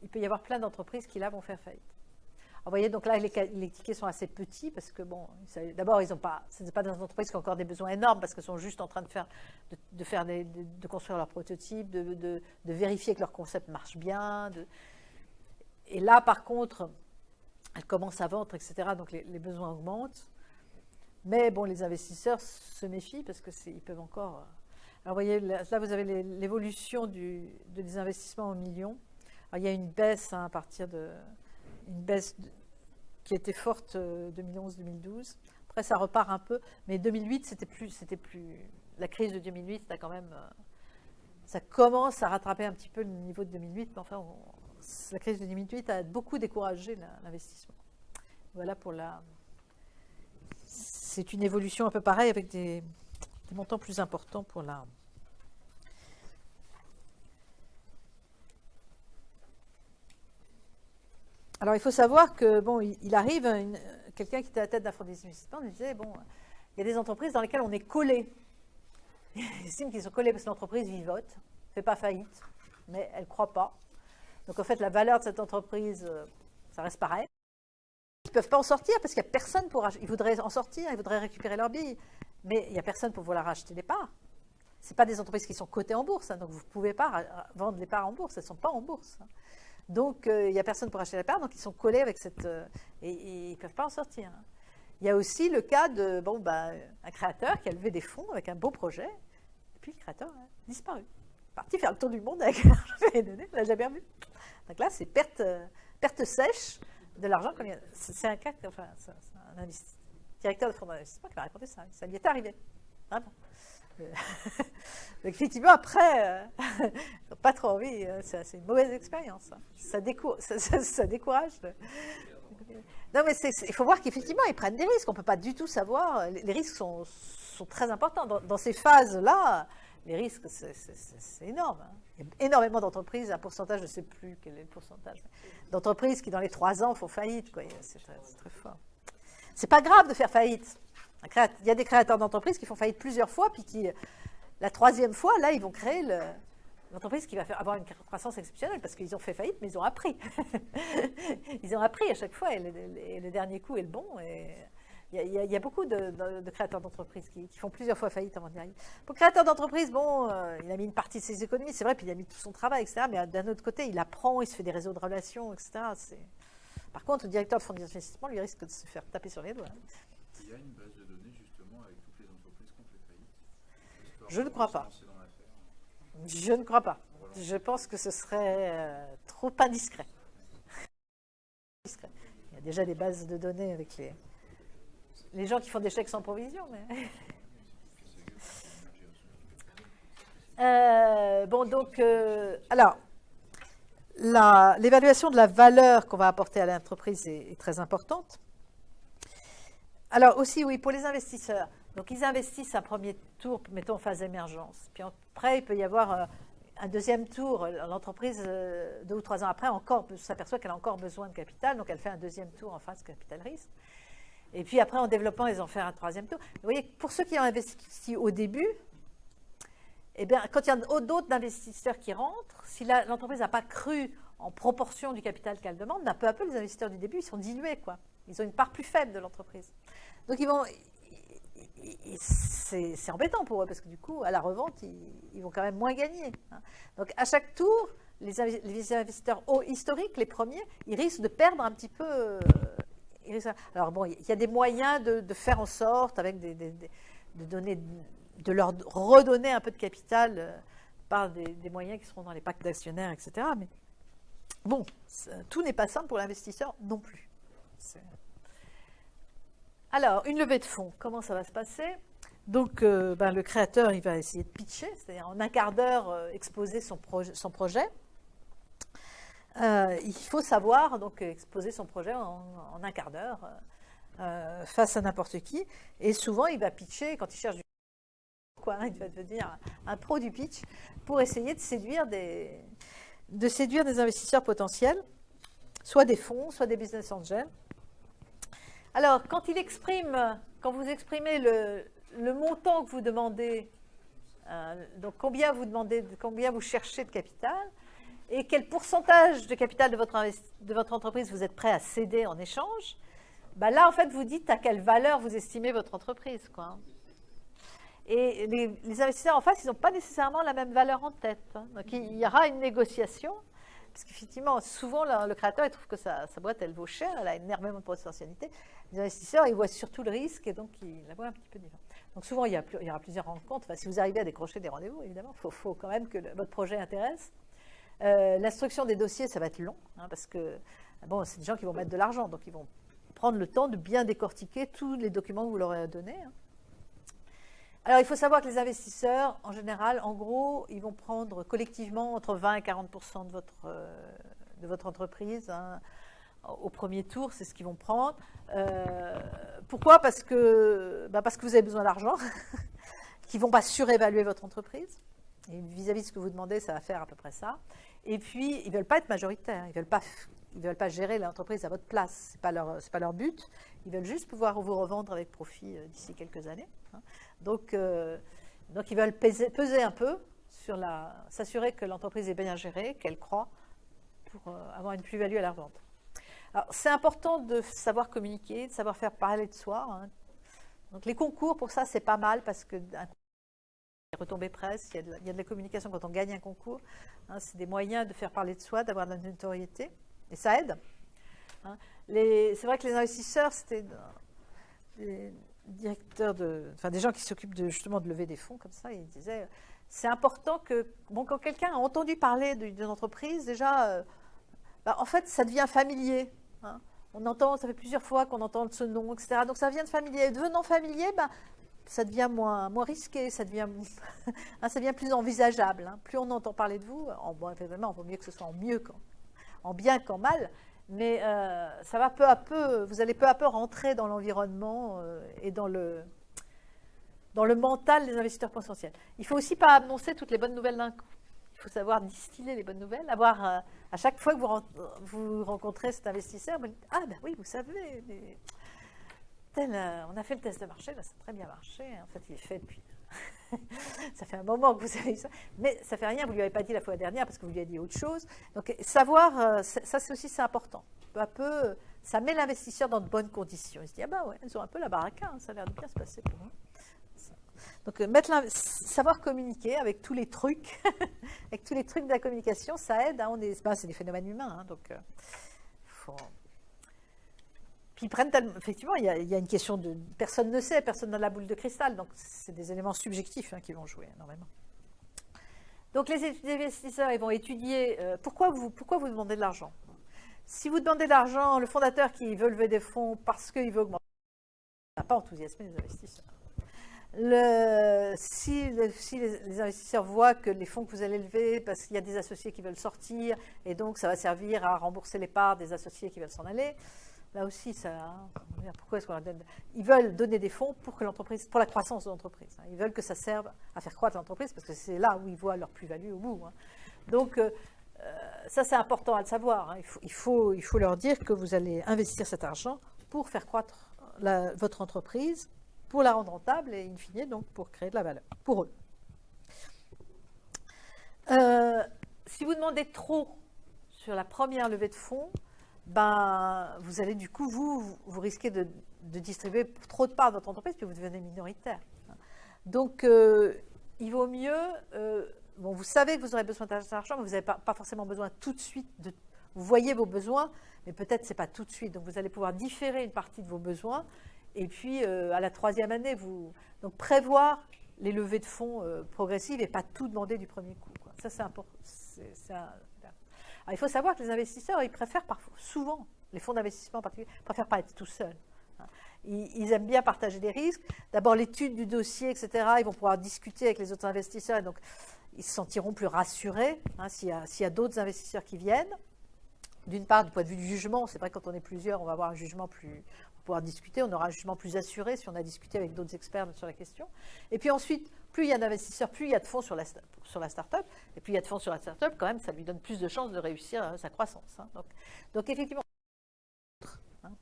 il peut y avoir plein d'entreprises qui, là, vont faire faillite. Alors, vous voyez, donc là, les tickets sont assez petits parce que, bon, d'abord, ce n'est pas des entreprises qui ont encore des besoins énormes parce qu'elles sont juste en train de construire leur prototype, de vérifier que leur concept marche bien. Et là, par contre, elles commencent à vendre, etc. Donc, les besoins augmentent. Mais, bon, les investisseurs se méfient parce qu'ils peuvent encore... Alors, vous voyez, là, vous avez l'évolution des investissements en millions. Alors, il y a une baisse à partir de... qui était forte 2011-2012. Après, ça repart un peu. Mais 2008, c'était plus... La crise de 2008, ça commence à rattraper un petit peu le niveau de 2008. Mais enfin, la crise de 2008 a beaucoup découragé l'investissement. Voilà pour la... C'est une évolution un peu pareille avec des montants plus importants pour la... Alors, il faut savoir que, bon, il arrive, quelqu'un qui était à la tête d'un fonds d'investissement nous disait, bon, il y a des entreprises dans lesquelles on est collé. Ils estiment qu'ils sont collés parce que l'entreprise vivote, ne fait pas faillite, mais elle ne croit pas. Donc, en fait, la valeur de cette entreprise, ça reste pareil. Ils ne peuvent pas en sortir parce qu'il n'y a personne pour acheter. Ils voudraient en sortir, ils voudraient récupérer leurs billes, mais il n'y a personne pour vouloir racheter les parts. Ce n'est pas des entreprises qui sont cotées en bourse, hein, donc vous ne pouvez pas vendre les parts en bourse, elles ne sont pas en bourse. Hein. Donc, il n'y a personne pour acheter la part, donc ils sont collés avec cette... et ils ne peuvent pas en sortir. Hein. Il y a aussi le cas de un créateur qui a levé des fonds avec un beau projet, et puis le créateur a disparu. Parti faire le tour du monde avec l'argent qu'il avait donné, on ne l'a jamais revu. Donc là, c'est perte sèche de l'argent. C'est un cas, enfin, c'est un directeur de fonds d'investissement qui m'a raconté ça. Ça lui est arrivé, vraiment. Donc, effectivement, après, pas trop envie, c'est une mauvaise expérience. Hein. Ça décourage. Non, mais il faut voir qu'effectivement, ils prennent des risques. On ne peut pas du tout savoir. Les risques sont très importants. Dans ces phases-là, les risques, c'est énorme. Hein. Il y a énormément d'entreprises, un pourcentage, je ne sais plus quel est le pourcentage, d'entreprises qui, dans les 3 ans, font faillite. C'est très fort. C'est pas grave de faire faillite. Il y a des créateurs d'entreprises qui font faillite plusieurs fois, puis qui, la 3e fois, là, ils vont créer l'entreprise qui va avoir une croissance exceptionnelle, parce qu'ils ont fait faillite, mais ils ont appris. Ils ont appris à chaque fois, et le dernier coup est le bon. Il y a beaucoup de créateurs d'entreprises qui font plusieurs fois faillite avant d'y arriver. Pour le créateur d'entreprise, bon, il a mis une partie de ses économies, c'est vrai, puis il a mis tout son travail, etc. Mais d'un autre côté, il apprend, il se fait des réseaux de relations, etc. Par contre, le directeur de fonds d'investissement, lui, risque de se faire taper sur les doigts. Il y a une base de données, justement, avec toutes les entreprises qui ont fait faillite? Je ne crois pas. Je ne crois pas. Je pense que ce serait trop indiscret. Il y a déjà des bases de données avec les gens qui font des chèques sans provision. Mais... bon, donc, alors, l'évaluation de la valeur qu'on va apporter à l'entreprise est très importante. Alors aussi, oui, pour les investisseurs. Donc, ils investissent un premier tour, mettons, en phase d'émergence. Puis après, il peut y avoir un deuxième tour. L'entreprise, 2 ou 3 ans après, s'aperçoit qu'elle a encore besoin de capital. Donc, elle fait un deuxième tour en phase capital risque. Et puis après, en développant, ils en font un 3e tour. Vous voyez, pour ceux qui ont investi au début, eh bien, quand il y a d'autres investisseurs qui rentrent, si l'entreprise n'a pas cru en proportion du capital qu'elle demande, peu à peu, les investisseurs du début, ils sont dilués, quoi. Ils ont une part plus faible de l'entreprise. Donc, c'est embêtant pour eux, parce que du coup, à la revente, ils vont quand même moins gagner. Hein. Donc, à chaque tour, les investisseurs historiques, les premiers, ils risquent de perdre un petit peu. Alors bon, il y a des moyens de faire en sorte, avec de leur redonner un peu de capital par des moyens qui seront dans les pactes d'actionnaires, etc. Mais bon, tout n'est pas simple pour l'investisseur non plus. Alors, une levée de fonds, comment ça va se passer? Donc, le créateur, il va essayer de pitcher, c'est-à-dire en un quart d'heure exposer son projet. Il faut savoir donc exposer son projet en un quart d'heure face à n'importe qui. Et souvent, il va pitcher quand il cherche il va devenir un pro du pitch pour essayer de séduire des investisseurs potentiels, soit des fonds, soit des business angels. Alors, quand vous exprimez le montant que vous demandez, donc combien vous cherchez de capital, et quel pourcentage de capital de votre entreprise vous êtes prêt à céder en échange, là, en fait, vous dites à quelle valeur vous estimez votre entreprise, quoi. Et les investisseurs en face, ils n'ont pas nécessairement la même valeur en tête. Donc, il y aura une négociation, parce qu'effectivement, souvent, le créateur, il trouve que sa boîte, elle vaut cher, elle a énormément de potentialité. Les investisseurs, ils voient surtout le risque, et donc, ils la voient un petit peu différente. Donc, souvent, il y aura plusieurs rencontres. Enfin, si vous arrivez à décrocher des rendez-vous, évidemment, il faut quand même que votre projet intéresse. L'instruction des dossiers, ça va être long, parce que, c'est des gens qui vont mettre de l'argent, donc ils vont prendre le temps de bien décortiquer tous les documents que vous leur avez donnés. Alors, il faut savoir que les investisseurs, en général, en gros, ils vont prendre collectivement entre 20 et 40% de votre entreprise. Au premier tour, c'est ce qu'ils vont prendre. Pourquoi? Parce que vous avez besoin d'argent, qu'ils ne vont pas surévaluer votre entreprise. Et vis-à-vis de ce que vous demandez, ça va faire à peu près ça. Et puis, ils ne veulent pas être majoritaires. Ils ne veulent pas gérer l'entreprise à votre place. Ce n'est pas leur but. Ils veulent juste pouvoir vous revendre avec profit d'ici quelques années. Donc, ils veulent peser un peu sur s'assurer que l'entreprise est bien gérée, qu'elle croît, pour avoir une plus-value à la revente. Alors, c'est important de savoir communiquer, de savoir faire parler de soi. Donc, les concours, pour ça, c'est pas mal parce que retombées presse, il y a de la communication quand on gagne un concours. C'est des moyens de faire parler de soi, d'avoir de la notoriété, et ça aide. C'est vrai que les investisseurs, c'était des directeurs des gens qui s'occupent justement de lever des fonds comme ça, ils disaient c'est important que quand quelqu'un a entendu parler d'une entreprise, déjà, en fait, ça devient familier. Ça fait plusieurs fois qu'on entend ce nom, etc. Donc ça devient familier. Devenant familier, ça devient moins risqué, ça devient plus envisageable. Plus on entend parler de vous, évidemment, il vaut mieux que ce soit en bien qu'en mal, mais ça va peu à peu, vous allez peu à peu rentrer dans l'environnement et dans le mental des investisseurs potentiels. Il ne faut aussi pas annoncer toutes les bonnes nouvelles d'un coup. Il faut savoir distiller les bonnes nouvelles, à chaque fois que vous rencontrez cet investisseur, vous dites, oui, vous savez, on a fait le test de marché, ça a très bien marché. En fait, il est fait depuis. Ça fait un moment que vous savez ça. Mais ça ne fait rien, vous ne lui avez pas dit la fois dernière parce que vous lui avez dit autre chose. Donc, savoir, ça c'est important. Peu à peu, ça met l'investisseur dans de bonnes conditions. Il se dit, ils ont un peu la baraka, ça a l'air de bien se passer pour eux. Donc, savoir communiquer avec tous les trucs, avec tous les trucs de la communication, ça aide. C'est des phénomènes humains, donc faut. Puis effectivement, il y a une question de personne ne sait, personne n'a la boule de cristal, donc c'est des éléments subjectifs qui vont jouer énormément. Donc les investisseurs, ils vont étudier pourquoi vous demandez de l'argent. Si vous demandez de l'argent, le fondateur qui veut lever des fonds parce qu'il veut augmenter, ça n'a pas enthousiasmé les investisseurs. Si les investisseurs voient que les fonds que vous allez lever, parce qu'il y a des associés qui veulent sortir, et donc ça va servir à rembourser les parts des associés qui veulent s'en aller, là aussi, pourquoi est-ce qu'on leur donne? Ils veulent donner des fonds pour la croissance de l'entreprise. Ils veulent que ça serve à faire croître l'entreprise parce que c'est là où ils voient leur plus-value au bout. Donc, ça, c'est important à le savoir. Il faut leur dire que vous allez investir cet argent pour faire croître votre entreprise, pour la rendre rentable et, in fine, donc, pour créer de la valeur pour eux. Si vous demandez trop sur la première levée de fonds, vous allez du coup, vous risquez de distribuer trop de parts de votre entreprise, puis vous devenez minoritaire. Donc, il vaut mieux bon, vous savez que vous aurez besoin d'argent, mais vous n'avez pas forcément besoin tout de suite. Vous voyez vos besoins, mais peut-être ce n'est pas tout de suite. Donc, vous allez pouvoir différer une partie de vos besoins. Et puis, à la 3e année, donc prévoir les levées de fonds progressives et pas tout demander du premier coup, quoi. Ça, c'est important. Alors, il faut savoir que les investisseurs, ils préfèrent souvent, les fonds d'investissement en particulier, préfèrent pas être tout seuls. Ils aiment bien partager des risques. D'abord, l'étude du dossier, etc. Ils vont pouvoir discuter avec les autres investisseurs et donc ils se sentiront plus rassurés s'il y a d'autres investisseurs qui viennent. D'une part, du point de vue du jugement, c'est vrai que quand on est plusieurs, on va avoir un jugement on va pouvoir discuter, on aura un jugement plus assuré si on a discuté avec d'autres experts sur la question. Et puis ensuite, plus il y a d'investisseurs, plus il y a de fonds sur la start-up. Et plus il y a de fonds sur la start-up, quand même, ça lui donne plus de chances de réussir sa croissance. Donc effectivement,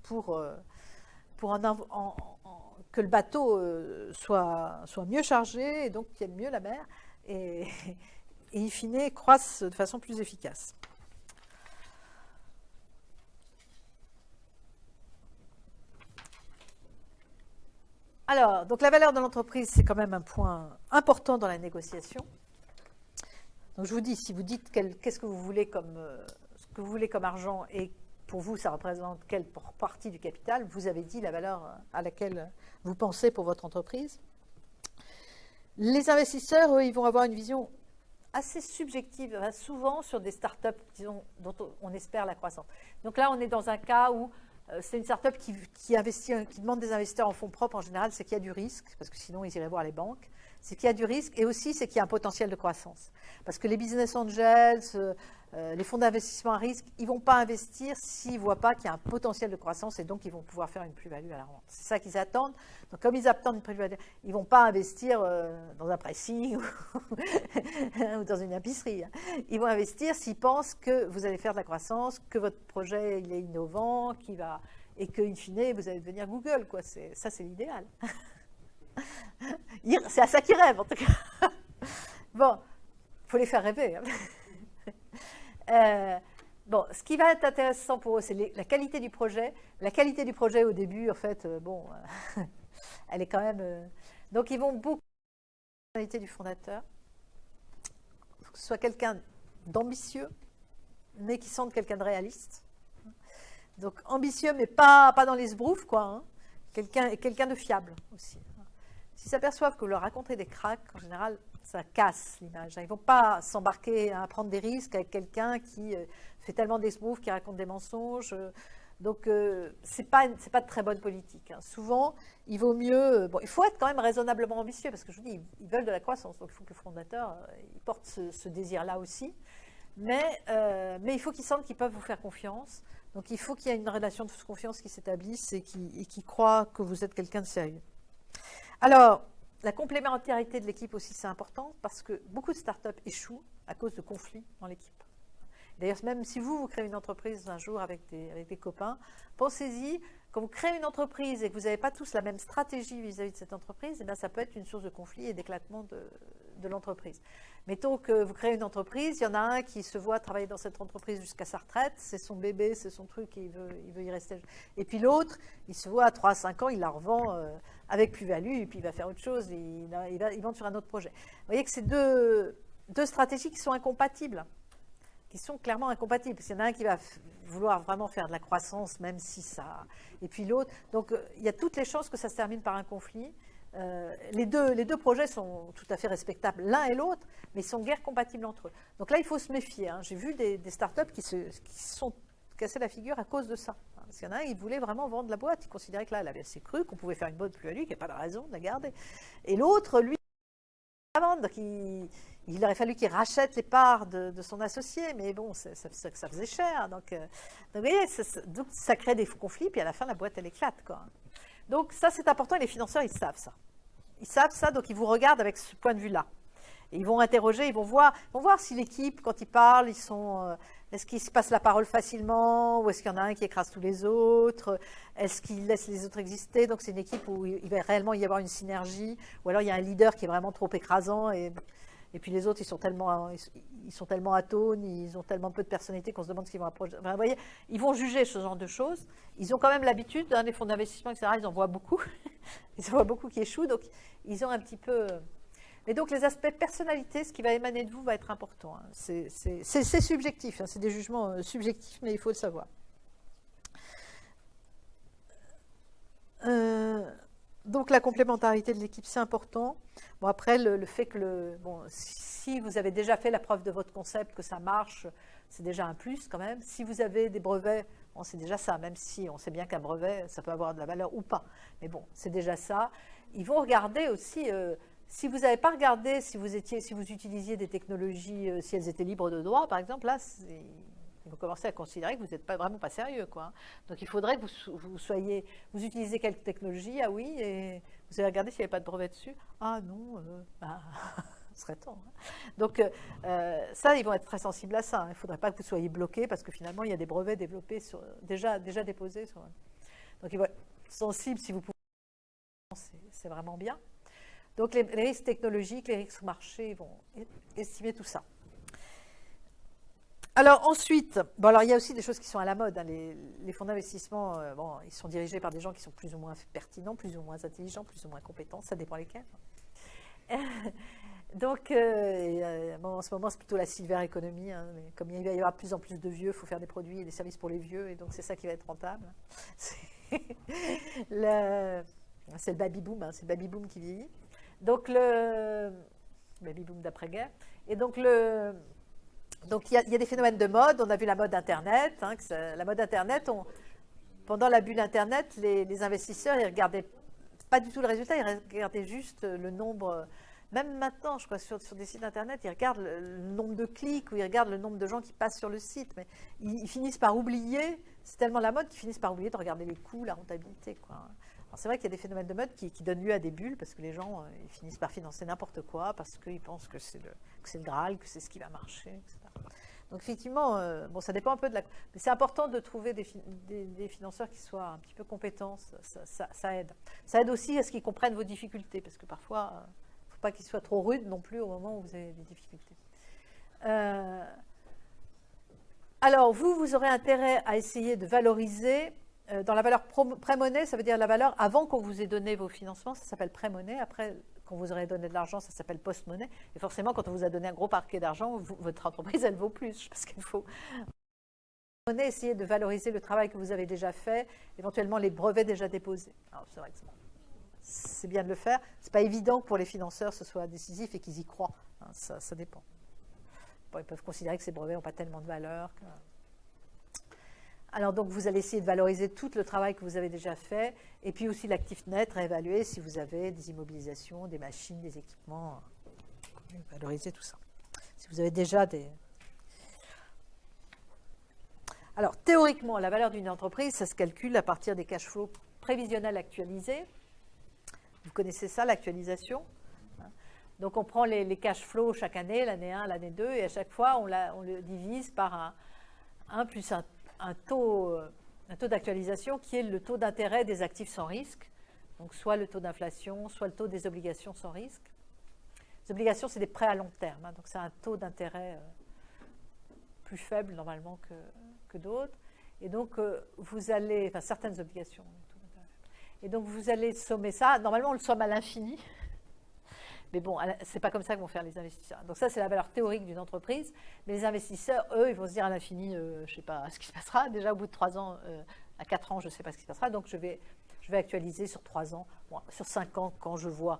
pour que le bateau soit mieux chargé et donc tienne mieux la mer et in fine croisse de façon plus efficace. Alors, donc la valeur de l'entreprise, c'est quand même un point important dans la négociation. Donc je vous dis, si vous dites qu'est-ce que vous voulez comme argent et pour vous, ça représente quelle partie du capital, vous avez dit la valeur à laquelle vous pensez pour votre entreprise. Les investisseurs, eux, ils vont avoir une vision assez subjective, souvent sur des startups, disons, dont on espère la croissance. Donc là, on est dans un cas où c'est une startup qui demande des investisseurs en fonds propres, en général, c'est qu'il y a du risque, parce que sinon, ils iraient voir les banques. C'est qu'il y a du risque et aussi c'est qu'il y a un potentiel de croissance. Parce que les business angels, les fonds d'investissement à risque, ils ne vont pas investir s'ils ne voient pas qu'il y a un potentiel de croissance et donc ils vont pouvoir faire une plus-value à la revente. C'est ça qu'ils attendent. Donc comme ils attendent une plus-value, ils ne vont pas investir dans un pressing ou dans une épicerie. Ils vont investir s'ils pensent que vous allez faire de la croissance, que votre projet il est innovant, et qu'in fine, vous allez devenir Google, quoi. Ça, c'est l'idéal. C'est à ça qu'ils rêvent, en tout cas. Bon, il faut les faire rêver. Bon, ce qui va être intéressant pour eux, c'est la qualité du projet. La qualité du projet, au début, en fait, elle est quand même... donc, ils vont beaucoup la qualité du fondateur. Il faut que ce soit quelqu'un d'ambitieux, mais qui sente quelqu'un de réaliste. Donc, ambitieux, mais pas dans les sbroufs, quoi. Quelqu'un de fiable, aussi. S'ils s'aperçoivent que vous leur racontez des cracks, en général, ça casse l'image. Ils ne vont pas s'embarquer à prendre des risques avec quelqu'un qui fait tellement des sbroufs, qui raconte des mensonges. Donc, ce n'est pas de très bonne politique. Souvent, il vaut mieux... Bon, il faut être quand même raisonnablement ambitieux, parce que je vous dis, ils veulent de la croissance. Donc, il faut que le fondateur il porte ce désir-là aussi. Mais il faut qu'ils sentent qu'ils peuvent vous faire confiance. Donc, il faut qu'il y ait une relation de confiance qui s'établisse et qui croient que vous êtes quelqu'un de sérieux. Alors, la complémentarité de l'équipe aussi, c'est important parce que beaucoup de startups échouent à cause de conflits dans l'équipe. D'ailleurs, même si vous créez une entreprise un jour avec des copains, pensez-y, quand vous créez une entreprise et que vous n'avez pas tous la même stratégie vis-à-vis de cette entreprise, eh bien, ça peut être une source de conflit et d'éclatement de l'entreprise. Mettons que vous créez une entreprise, il y en a un qui se voit travailler dans cette entreprise jusqu'à sa retraite, c'est son bébé, c'est son truc, et il veut y rester. Et puis l'autre, il se voit à 3 à 5 ans, il la revend avec plus-value, et puis il va faire autre chose, il vend sur un autre projet. Vous voyez que c'est deux stratégies qui sont incompatibles, qui sont clairement incompatibles. Parce qu'il y en a un qui va vouloir vraiment faire de la croissance, même si ça... Et puis l'autre... Donc, il y a toutes les chances que ça se termine par un conflit. Les deux projets sont tout à fait respectables l'un et l'autre, mais ils sont guère compatibles entre eux. Donc là, il faut se méfier. J'ai vu des startups qui se sont cassés la figure à cause de ça. Parce qu'il y en a un, il voulait vraiment vendre la boîte. Il considérait que là, elle avait assez cru, qu'on pouvait faire une bonne plus-value, qu'il n'y a pas de raison de la garder. Et l'autre, lui, la vendre. Donc il aurait fallu qu'il rachète les parts de son associé, mais bon, ça faisait cher. Donc vous voyez, ça crée des conflits, puis à la fin, la boîte, elle éclate, quoi. Donc ça, c'est important, et les financeurs, ils savent ça. Ils savent ça, donc ils vous regardent avec ce point de vue-là. Et ils vont interroger, ils vont voir si l'équipe, quand ils parlent, est-ce qu'ils se passent la parole facilement, ou est-ce qu'il y en a un qui écrase tous les autres, est-ce qu'ils laissent les autres exister. Donc c'est une équipe où il va réellement y avoir une synergie, ou alors il y a un leader qui est vraiment trop écrasant, et puis les autres, ils sont tellement atones, ils ont tellement peu de personnalité qu'on se demande ce qu'ils vont approcher. Enfin, vous voyez, ils vont juger ce genre de choses. Ils ont quand même l'habitude, les fonds d'investissement, etc., ils en voient beaucoup. Ils en voient beaucoup qui échouent, donc ils ont un petit peu... Et donc, les aspects personnalité, ce qui va émaner de vous va être important. Hein. C'est subjectif, hein, c'est des jugements subjectifs, mais il faut le savoir. Donc, la complémentarité de l'équipe, c'est important. Bon, après, le fait que si vous avez déjà fait la preuve de votre concept, que ça marche, c'est déjà un plus quand même. Si vous avez des brevets, bon, c'est déjà ça, même si on sait bien qu'un brevet, ça peut avoir de la valeur ou pas. Mais bon, c'est déjà ça. Ils vont regarder aussi, si vous n'avez pas regardé, si vous utilisiez des technologies, si elles étaient libres de droit, par exemple, là, ils vont commencer à considérer que vous n'êtes vraiment pas sérieux, quoi. Donc, il faudrait que vous utilisez quelques technologies, ah oui, et vous avez regardé s'il n'y avait pas de brevet dessus. Ah non, ce serait temps. Hein. Donc, ça, ils vont être très sensibles à ça. Hein. Il ne faudrait pas que vous soyez bloqué parce que finalement, il y a des brevets développés, déjà déposés. Donc, ils vont être sensibles si vous pouvez. C'est vraiment bien. Donc, les risques technologiques, les risques marché, ils vont estimer tout ça. Alors ensuite, alors il y a aussi des choses qui sont à la mode. Hein. Les fonds d'investissement, ils sont dirigés par des gens qui sont plus ou moins pertinents, plus ou moins intelligents, plus ou moins compétents, ça dépend lesquels. Donc, en ce moment, c'est plutôt la silver economy. Hein, mais comme il va y avoir de plus en plus de vieux, il faut faire des produits et des services pour les vieux, et donc c'est ça qui va être rentable. C'est le baby-boom, hein, c'est le baby-boom qui vieillit. Donc, le baby-boom d'après-guerre. Et donc, il y a des phénomènes de mode. On a vu la mode Internet. Hein, la mode Internet, pendant la bulle Internet, les investisseurs, ils ne regardaient pas du tout le résultat, ils regardaient juste le nombre. Même maintenant, je crois, sur des sites Internet, ils regardent le nombre de clics ou ils regardent le nombre de gens qui passent sur le site. Mais ils finissent par oublier, c'est tellement la mode qu'ils finissent par oublier de regarder les coûts, la rentabilité, quoi. Alors c'est vrai qu'il y a des phénomènes de mode qui donnent lieu à des bulles parce que les gens ils finissent par financer n'importe quoi parce qu'ils pensent que c'est le Graal, que c'est ce qui va marcher, etc. Donc effectivement, ça dépend un peu de la... Mais c'est important de trouver des financeurs qui soient un petit peu compétents, ça aide. Ça aide aussi à ce qu'ils comprennent vos difficultés parce que parfois, il ne faut pas qu'ils soient trop rudes non plus au moment où vous avez des difficultés. Alors, vous aurez intérêt à essayer de valoriser... Dans la valeur pré-monnaie, ça veut dire la valeur avant qu'on vous ait donné vos financements, ça s'appelle pré-monnaie. Après, quand vous aurez donné de l'argent, ça s'appelle post-monnaie. Et forcément, quand on vous a donné un gros paquet d'argent, votre entreprise, elle vaut plus. Parce qu'il faut essayer de valoriser le travail que vous avez déjà fait, éventuellement les brevets déjà déposés. Alors, c'est vrai que c'est bien de le faire. Ce n'est pas évident que pour les financeurs, ce soit décisif et qu'ils y croient. Hein, ça dépend. Bon, ils peuvent considérer que ces brevets n'ont pas tellement de valeur. Alors, donc, vous allez essayer de valoriser tout le travail que vous avez déjà fait, et puis aussi l'actif net, réévaluer si vous avez des immobilisations, des machines, des équipements, valoriser tout ça. Si vous avez déjà des... Alors, théoriquement, la valeur d'une entreprise, ça se calcule à partir des cash flows prévisionnels actualisés. Vous connaissez ça, l'actualisation. Donc, on prend les cash flows chaque année, l'année 1, l'année 2, et à chaque fois, on le divise par 1 plus un taux d'actualisation qui est le taux d'intérêt des actifs sans risque, donc soit le taux d'inflation, soit le taux des obligations sans risque. Les obligations, c'est des prêts à long terme, hein, donc c'est un taux d'intérêt plus faible normalement que d'autres. Et donc, vous allez, enfin certaines obligations, et donc vous allez sommer ça. Normalement, on le somme à l'infini. Mais bon, ce n'est pas comme ça que vont faire les investisseurs. Donc ça, c'est la valeur théorique d'une entreprise. Mais les investisseurs, eux, ils vont se dire à l'infini, je ne sais pas ce qui se passera. Déjà, au bout de 3 ans, à 4 ans, je ne sais pas ce qui se passera. Donc je vais actualiser sur 3 ans, sur 5 ans, quand je vois,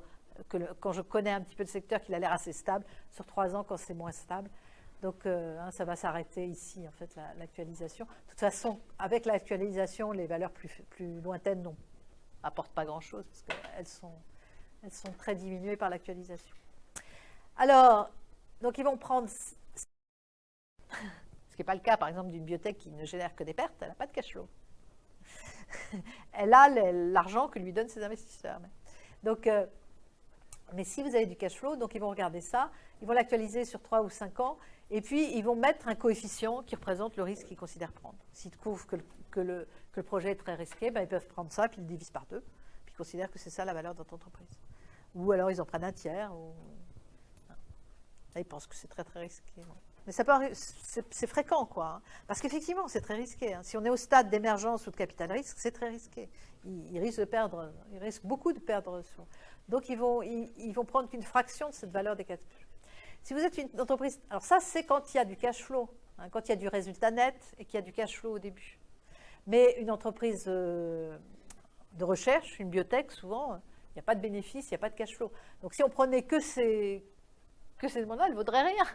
quand je connais un petit peu le secteur, qu'il a l'air assez stable. Sur 3 ans, quand c'est moins stable. Donc ça va s'arrêter ici, en fait, l'actualisation. De toute façon, avec l'actualisation, les valeurs plus lointaines n'apportent pas grand-chose parce qu'elles sont très diminuées par l'actualisation. Alors, donc ils vont prendre, ce qui n'est pas le cas par exemple d'une biotech qui ne génère que des pertes, elle n'a pas de cash flow. Elle a l'argent que lui donnent ses investisseurs. Donc, mais si vous avez du cash flow, donc ils vont regarder ça, ils vont l'actualiser sur 3 ou 5 ans, et puis ils vont mettre un coefficient qui représente le risque qu'ils considèrent prendre. S'ils trouvent que le projet est très risqué, ben, ils peuvent prendre ça, puis ils le divisent par 2, puis ils considèrent que c'est ça la valeur de votre entreprise. Ou alors ils en prennent un tiers. Là, ils pensent que c'est très très risqué. Mais c'est fréquent, quoi. Hein. Parce qu'effectivement, c'est très risqué. Hein. Si on est au stade d'émergence ou de capital risque, c'est très risqué. Ils risquent beaucoup de perdre. Donc, ils vont prendre qu'une fraction de cette valeur des capitaux. Si vous êtes une entreprise... Alors ça, c'est quand il y a du cash flow, hein, quand il y a du résultat net et qu'il y a du cash flow au début. Mais une entreprise de recherche, une biotech, souvent, il n'y a pas de bénéfice, il n'y a pas de cash flow. Donc, si on prenait que ces éléments-là, elle ne vaudrait rien.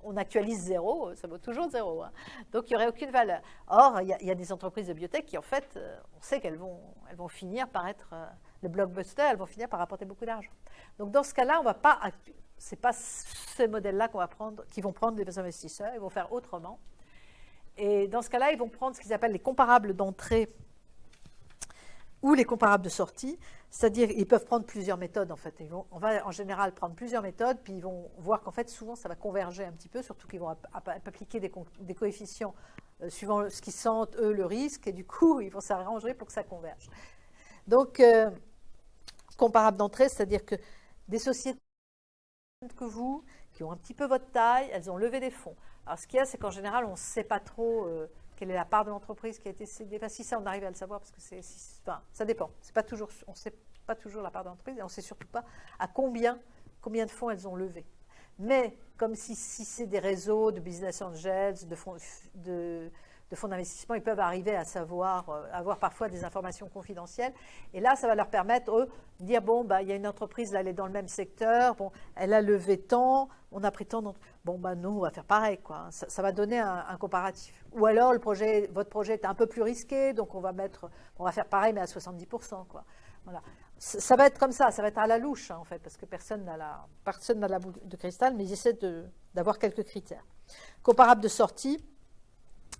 On actualise 0, ça vaut toujours 0. Hein. Donc, il n'y aurait aucune valeur. Or, il y a des entreprises de biotech qui, en fait, on sait qu'elles vont finir par être le blockbuster, elles vont finir par rapporter beaucoup d'argent. Donc, dans ce cas-là, on va pas... Ce n'est pas ce modèle-là qu'ils vont prendre les investisseurs, ils vont faire autrement. Et dans ce cas-là, ils vont prendre ce qu'ils appellent les comparables d'entrée ou les comparables de sortie, c'est-à-dire ils peuvent prendre plusieurs méthodes en fait. On va en général prendre plusieurs méthodes, puis ils vont voir qu'en fait souvent ça va converger un petit peu, surtout qu'ils vont appliquer des coefficients suivant ce qu'ils sentent eux le risque, et du coup ils vont s'arranger pour que ça converge. Donc comparable d'entrée, c'est-à-dire que des sociétés que vous, qui ont un petit peu votre taille, elles ont levé des fonds. Alors ce qu'il y a, c'est qu'en général on ne sait pas trop quelle est la part de l'entreprise qui a été cédée. Enfin, si ça, on arrive à le savoir, parce que ça dépend. On ne sait pas toujours la part de l'entreprise, et on ne sait surtout pas à combien de fonds elles ont levé. Mais comme si c'est des réseaux de business angels, de fonds d'investissement, ils peuvent arriver à savoir, avoir parfois des informations confidentielles. Et là, ça va leur permettre, eux, de dire, bon, il y a une entreprise, là, elle est dans le même secteur, bon, elle a levé tant, on a pris tant. Bon, nous, on va faire pareil, quoi. Ça va donner un comparatif. Ou alors, votre projet est un peu plus risqué, donc on va faire pareil, mais à 70%, quoi. Voilà. Ça va être comme ça va être à la louche, hein, en fait, parce que personne n'a la boule de cristal, mais ils essaient d'avoir quelques critères. Comparable de sortie,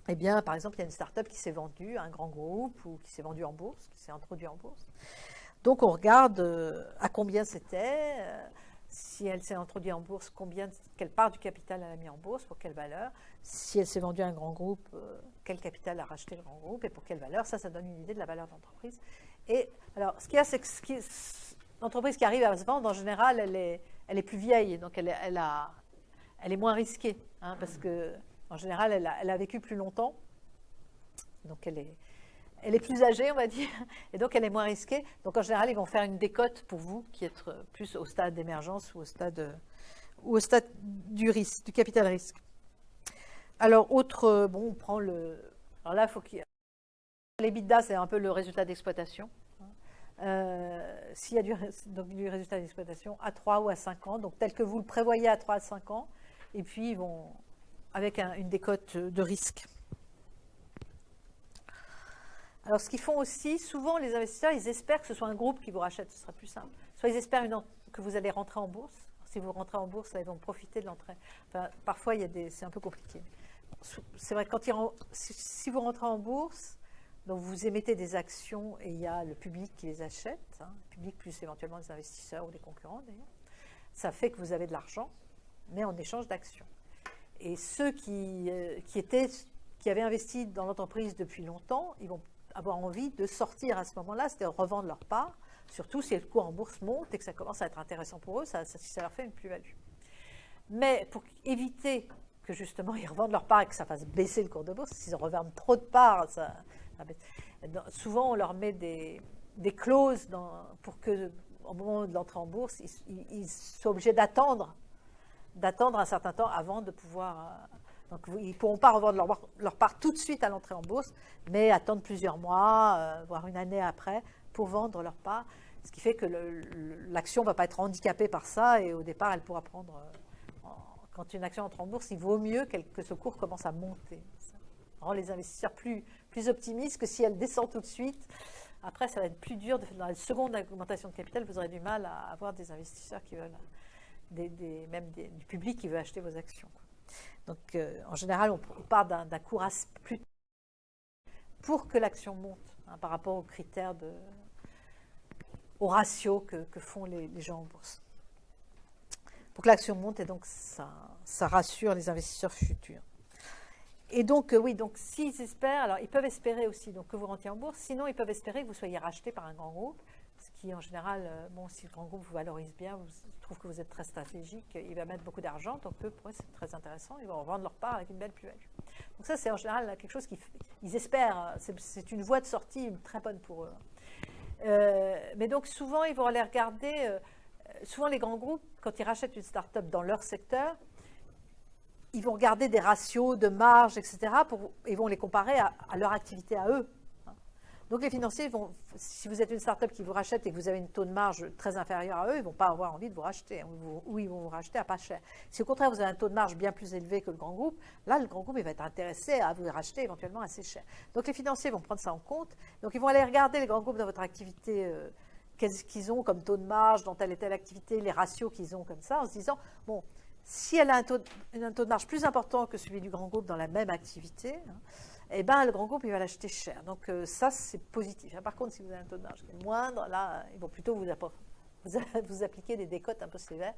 eh bien, par exemple, il y a une start-up qui s'est vendue à un grand groupe ou qui s'est vendue en bourse, qui s'est introduite en bourse. Donc, on regarde à combien c'était, si elle s'est introduite en bourse, quelle part du capital elle a mis en bourse, pour quelle valeur. Si elle s'est vendue à un grand groupe, quel capital a racheté le grand groupe et pour quelle valeur. Ça donne une idée de la valeur de l'entreprise. Et alors, ce qu'il y a, c'est que l'entreprise qui arrive à se vendre, en général, elle est plus vieille, donc elle est moins risquée, hein, parce que en général, elle a vécu plus longtemps, donc elle est plus âgée, on va dire, et donc elle est moins risquée. Donc en général, ils vont faire une décote pour vous, qui est plus au stade d'émergence ou au stade du risque, du capital risque. Alors, on prend alors là, il faut qu'il y ait... L'EBITDA, c'est un peu le résultat d'exploitation. S'il y a du résultat d'exploitation à 3 ou à 5 ans, donc tel que vous le prévoyez à 3 à 5 ans, et puis ils vont... avec une décote de risque. Alors, ce qu'ils font aussi, souvent, les investisseurs, ils espèrent que ce soit un groupe qui vous rachète, ce sera plus simple. Soit ils espèrent que vous allez rentrer en bourse. Si vous rentrez en bourse, là, ils vont profiter de l'entrée. Enfin, parfois, c'est un peu compliqué. C'est vrai que si vous rentrez en bourse, donc vous émettez des actions et il y a le public qui les achète, hein, le public plus éventuellement des investisseurs ou des concurrents, d'ailleurs. Ça fait que vous avez de l'argent, mais en échange d'actions. Et ceux qui avaient investi dans l'entreprise depuis longtemps, ils vont avoir envie de sortir à ce moment-là, c'est-à-dire revendre leur part, surtout si le cours en bourse monte et que ça commence à être intéressant pour eux, ça leur fait une plus-value. Mais pour éviter que justement ils revendent leur part et que ça fasse baisser le cours de bourse, s'ils revendent trop de parts, souvent on leur met des clauses pour que, au moment de l'entrée en bourse, ils soient obligés d'attendre un certain temps avant de pouvoir... Donc, ils ne pourront pas revendre leur part tout de suite à l'entrée en bourse, mais attendre plusieurs mois, voire une année après, pour vendre leur part. Ce qui fait que l'action ne va pas être handicapée par ça, et au départ, elle pourra prendre... Quand une action entre en bourse, il vaut mieux que ce cours commence à monter. Ça rend les investisseurs plus optimistes que si elle descend tout de suite. Après, ça va être plus dur. Dans la seconde augmentation de capital, vous aurez du mal à avoir des investisseurs qui veulent... même du public qui veut acheter vos actions. Donc, en général, on part d'un cours plus pour que l'action monte, hein, par rapport aux critères, aux ratios que font les gens en bourse. Pour que l'action monte, et donc ça rassure les investisseurs futurs. Et donc, donc s'ils espèrent, alors ils peuvent espérer aussi donc, que vous rentriez en bourse, sinon ils peuvent espérer que vous soyez racheté par un grand groupe, ce puis en général, bon, si le grand groupe vous valorise bien, vous trouve que vous êtes très stratégique, il va mettre beaucoup d'argent, donc eux, pour eux, c'est très intéressant, ils vont vendre leur part avec une belle plus-value. Donc ça, c'est en général quelque chose qu'ils espèrent, c'est une voie de sortie très bonne pour eux. Mais donc souvent, ils vont aller regarder, souvent les grands groupes, quand ils rachètent une start-up dans leur secteur, ils vont regarder des ratios de marge, etc., ils vont les comparer à leur activité à eux. Donc les financiers vont, si vous êtes une start-up qui vous rachète et que vous avez un taux de marge très inférieur à eux, ils ne vont pas avoir envie de vous racheter, ou ils vont vous racheter à pas cher. Si au contraire vous avez un taux de marge bien plus élevé que le grand groupe, là le grand groupe il va être intéressé à vous racheter éventuellement assez cher. Donc les financiers vont prendre ça en compte, donc ils vont aller regarder les grands groupes dans votre activité, qu'est-ce qu'ils ont comme taux de marge dans telle et telle activité, les ratios qu'ils ont comme ça, en se disant, bon, si elle a un taux de marge plus important que celui du grand groupe dans la même activité, eh ben, le grand groupe, il va l'acheter cher. Donc ça, c'est positif. Par contre, si vous avez un taux de marge qui est moindre, là, ils vont plutôt vous appliquer des décotes un peu sévères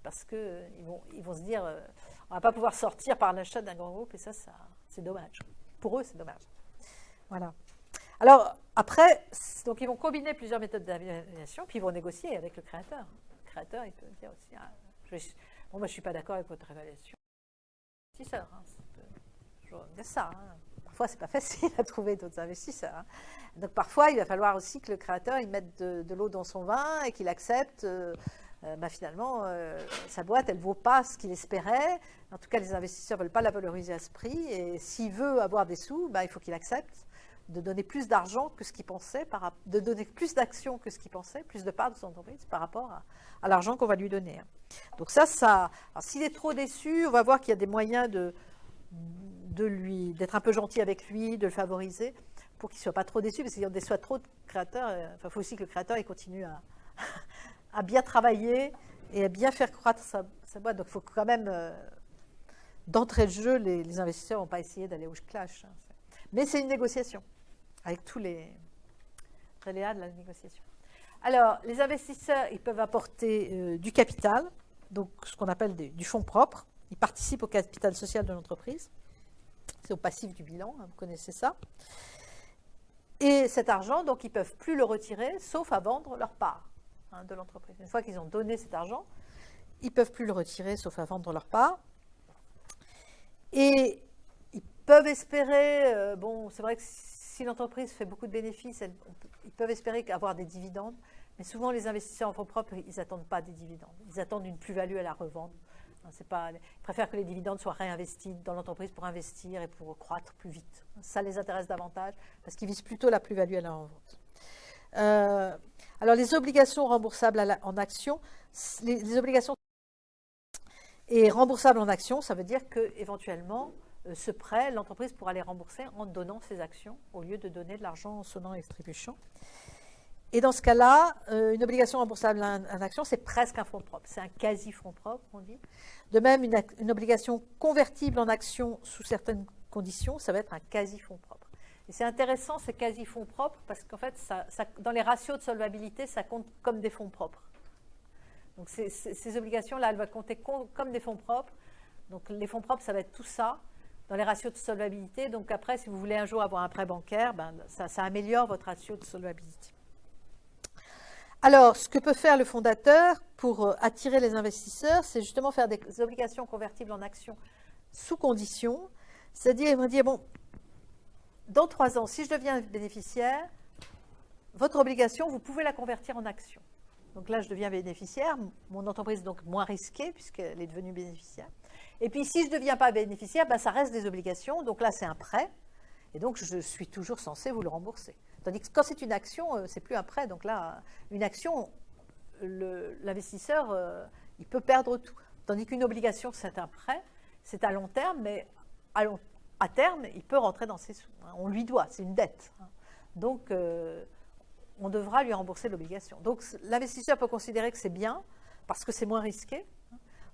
parce qu'ils vont se dire, on ne va pas pouvoir sortir par l'achat d'un grand groupe et ça c'est dommage. Pour eux, c'est dommage. Voilà. Alors, après, donc ils vont combiner plusieurs méthodes d'évaluation, puis ils vont négocier avec le créateur. Le créateur, il peut dire aussi, moi, je ne suis pas d'accord avec votre évaluation. C'est ça, toujours dire ça. Parfois, ce n'est pas facile à trouver d'autres investisseurs. Donc, parfois, il va falloir aussi que le créateur il mette de l'eau dans son vin et qu'il accepte, finalement, sa boîte, elle ne vaut pas ce qu'il espérait. En tout cas, les investisseurs ne veulent pas la valoriser à ce prix. Et s'il veut avoir des sous, il faut qu'il accepte de donner plus d'argent que ce qu'il pensait, de donner plus d'actions que ce qu'il pensait, plus de parts de son entreprise par rapport à l'argent qu'on va lui donner. Donc ça alors, s'il est trop déçu, on va voir qu'il y a des moyens d'être un peu gentil avec lui, de le favoriser, pour qu'il ne soit pas trop déçu, parce qu'il y en soit trop de créateurs, il faut aussi que le créateur il continue à bien travailler et à bien faire croître sa boîte. Donc il faut quand même, d'entrée de jeu, les investisseurs ne vont pas essayer d'aller au clash. Mais c'est une négociation, avec tous les aléas de la négociation. Alors, les investisseurs, ils peuvent apporter du capital, donc ce qu'on appelle du fonds propre. Ils participent au capital social de l'entreprise. C'est au passif du bilan, vous connaissez ça. Et cet argent, donc, ils ne peuvent plus le retirer, sauf à vendre leur part de l'entreprise. Une fois qu'ils ont donné cet argent, ils ne peuvent plus le retirer, sauf à vendre leur part. Et ils peuvent espérer, c'est vrai que si l'entreprise fait beaucoup de bénéfices, ils peuvent espérer avoir des dividendes, mais souvent les investisseurs en fonds propres, ils n'attendent pas des dividendes. Ils attendent une plus-value à la revente. Ils préfèrent que les dividendes soient réinvestis dans l'entreprise pour investir et pour croître plus vite. Ça les intéresse davantage parce qu'ils visent plutôt la plus-value à la revente. Alors les obligations remboursables en actions, les obligations et remboursables en actions, ça veut dire qu'éventuellement, ce prêt, l'entreprise pourra les rembourser en donnant ses actions au lieu de donner de l'argent en sonnant et trébuchant. Et dans ce cas-là, une obligation remboursable en action, c'est presque un fonds propre. C'est un quasi-fonds propre, on dit. De même, une obligation convertible en action sous certaines conditions, ça va être un quasi-fonds propre. Et c'est intéressant, ces quasi-fonds propres, parce qu'en fait, dans les ratios de solvabilité, ça compte comme des fonds propres. Donc ces obligations-là, elles vont compter comme des fonds propres. Donc les fonds propres, ça va être tout ça dans les ratios de solvabilité. Donc après, si vous voulez un jour avoir un prêt bancaire, ça améliore votre ratio de solvabilité. Alors, ce que peut faire le fondateur pour attirer les investisseurs, c'est justement faire des obligations convertibles en actions sous condition. C'est-à-dire, il va dire, bon, dans 3 ans, si je deviens bénéficiaire, votre obligation, vous pouvez la convertir en actions. Donc là, je deviens bénéficiaire, mon entreprise est donc moins risquée puisqu'elle est devenue bénéficiaire. Et puis, si je ne deviens pas bénéficiaire, ça reste des obligations. Donc là, c'est un prêt. Et donc, je suis toujours censé vous le rembourser. Tandis que quand c'est une action, c'est plus un prêt. Donc là, une action, l'investisseur, il peut perdre tout. Tandis qu'une obligation, c'est un prêt, c'est à long terme, mais à terme, il peut rentrer dans ses sous. On lui doit, c'est une dette. Donc, on devra lui rembourser l'obligation. Donc, l'investisseur peut considérer que c'est bien, parce que c'est moins risqué.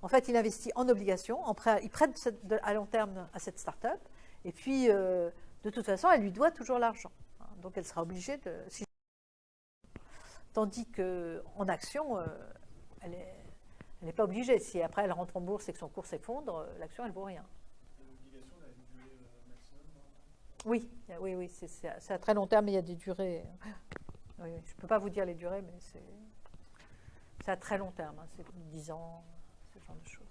En fait, il investit en obligation, il prête à long terme à cette start-up, et puis, de toute façon, elle lui doit toujours l'argent. Donc, elle sera obligée de... Tandis qu'en action, elle n'est pas obligée. Si après, elle rentre en bourse et que son cours s'effondre, l'action, elle ne vaut rien. L'obligation, elle a une durée maximum ? Oui, c'est à très long terme, mais il y a des durées. Oui, je ne peux pas vous dire les durées, mais c'est à très long terme, hein, c'est 10 ans, ce genre de choses.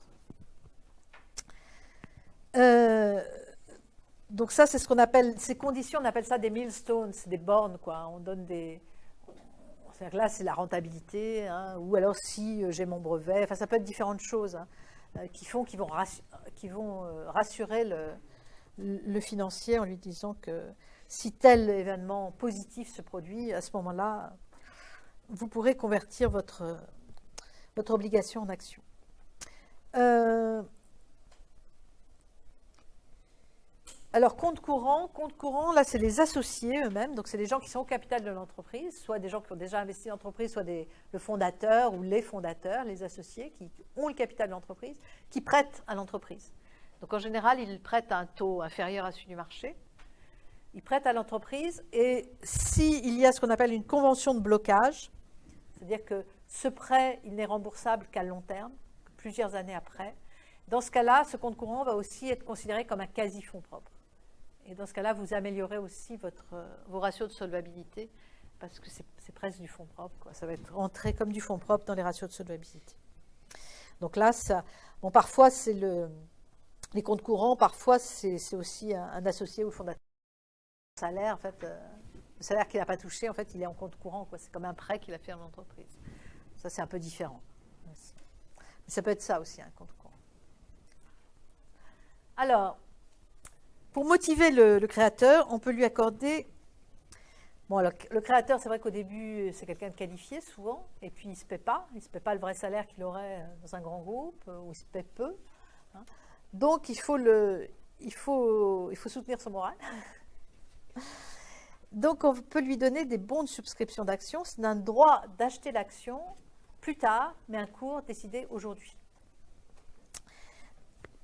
Donc ça, c'est ce qu'on appelle, ces conditions, on appelle ça des milestones, c'est des bornes, quoi. On donne des... C'est-à-dire que là, c'est la rentabilité, hein, ou alors si j'ai mon brevet, enfin ça peut être différentes choses, hein, qui vont rassurer le financier en lui disant que si tel événement positif se produit, à ce moment-là, vous pourrez convertir votre obligation en action. Alors, compte courant, là, c'est les associés eux-mêmes, donc c'est les gens qui sont au capital de l'entreprise, soit des gens qui ont déjà investi dans l'entreprise, soit le fondateur ou les fondateurs, les associés qui ont le capital de l'entreprise, qui prêtent à l'entreprise. Donc, en général, ils prêtent à un taux inférieur à celui du marché. Ils prêtent à l'entreprise et s'il y a ce qu'on appelle une convention de blocage, c'est-à-dire que ce prêt, il n'est remboursable qu'à long terme, plusieurs années après, dans ce cas-là, ce compte courant va aussi être considéré comme un quasi-fonds propre. Et dans ce cas-là, vous améliorez aussi vos ratios de solvabilité parce que c'est presque du fonds propre, quoi. Ça va être rentré comme du fonds propre dans les ratios de solvabilité. Donc là, bon, parfois, c'est les comptes courants, parfois, c'est aussi un associé ou fondateur. Le salaire, en fait, le salaire qu'il n'a pas touché, en fait, il est en compte courant, quoi. C'est comme un prêt qu'il a fait à l'entreprise. Ça, c'est un peu différent. Mais ça peut être ça aussi, un compte courant. Alors, pour motiver le créateur, on peut lui accorder... Bon, alors, le créateur, c'est vrai qu'au début, c'est quelqu'un de qualifié, souvent, et puis il ne se paie pas. Il ne se paie pas le vrai salaire qu'il aurait dans un grand groupe, ou il se paie peu. Hein. Donc, il faut soutenir son moral. Donc, on peut lui donner des bons de subscription d'actions. C'est un droit d'acheter l'action plus tard, mais un cours décidé aujourd'hui.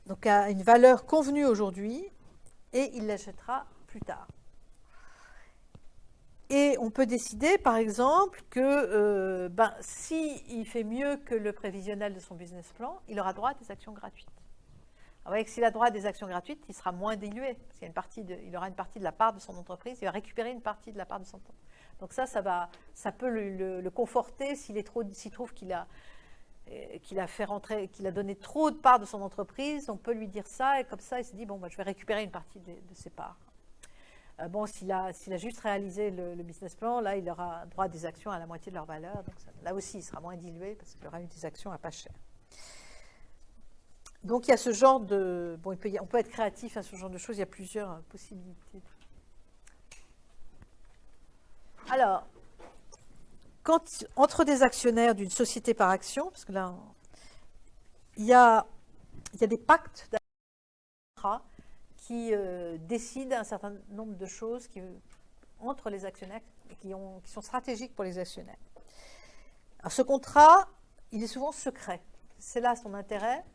Donc, à une valeur convenue aujourd'hui, et il l'achètera plus tard. Et on peut décider, par exemple, que s'il fait mieux que le prévisionnel de son business plan, il aura droit à des actions gratuites. Alors, vous voyez que s'il a droit à des actions gratuites, il sera moins dilué, parce qu'il aura une partie de la part de son entreprise, il va récupérer une partie de la part de son entreprise. Donc ça peut le conforter s'il trouve qu'il a donné trop de parts de son entreprise, on peut lui dire ça, et comme ça, il se dit, bon, je vais récupérer une partie de ses parts. Bon, s'il a juste réalisé le business plan, là, il aura droit à des actions à la moitié de leur valeur. Donc là aussi, il sera moins dilué, parce qu'il aura eu des actions à pas cher. Donc, il y a ce genre de... Bon, on peut être créatif à ce genre de choses, il y a plusieurs possibilités. Alors, entre des actionnaires d'une société par action, parce que là, il y a des pactes d'actionnaires qui décident un certain nombre de choses entre les actionnaires et qui sont stratégiques pour les actionnaires. Alors, ce contrat, il est souvent secret. C'est là son intérêt.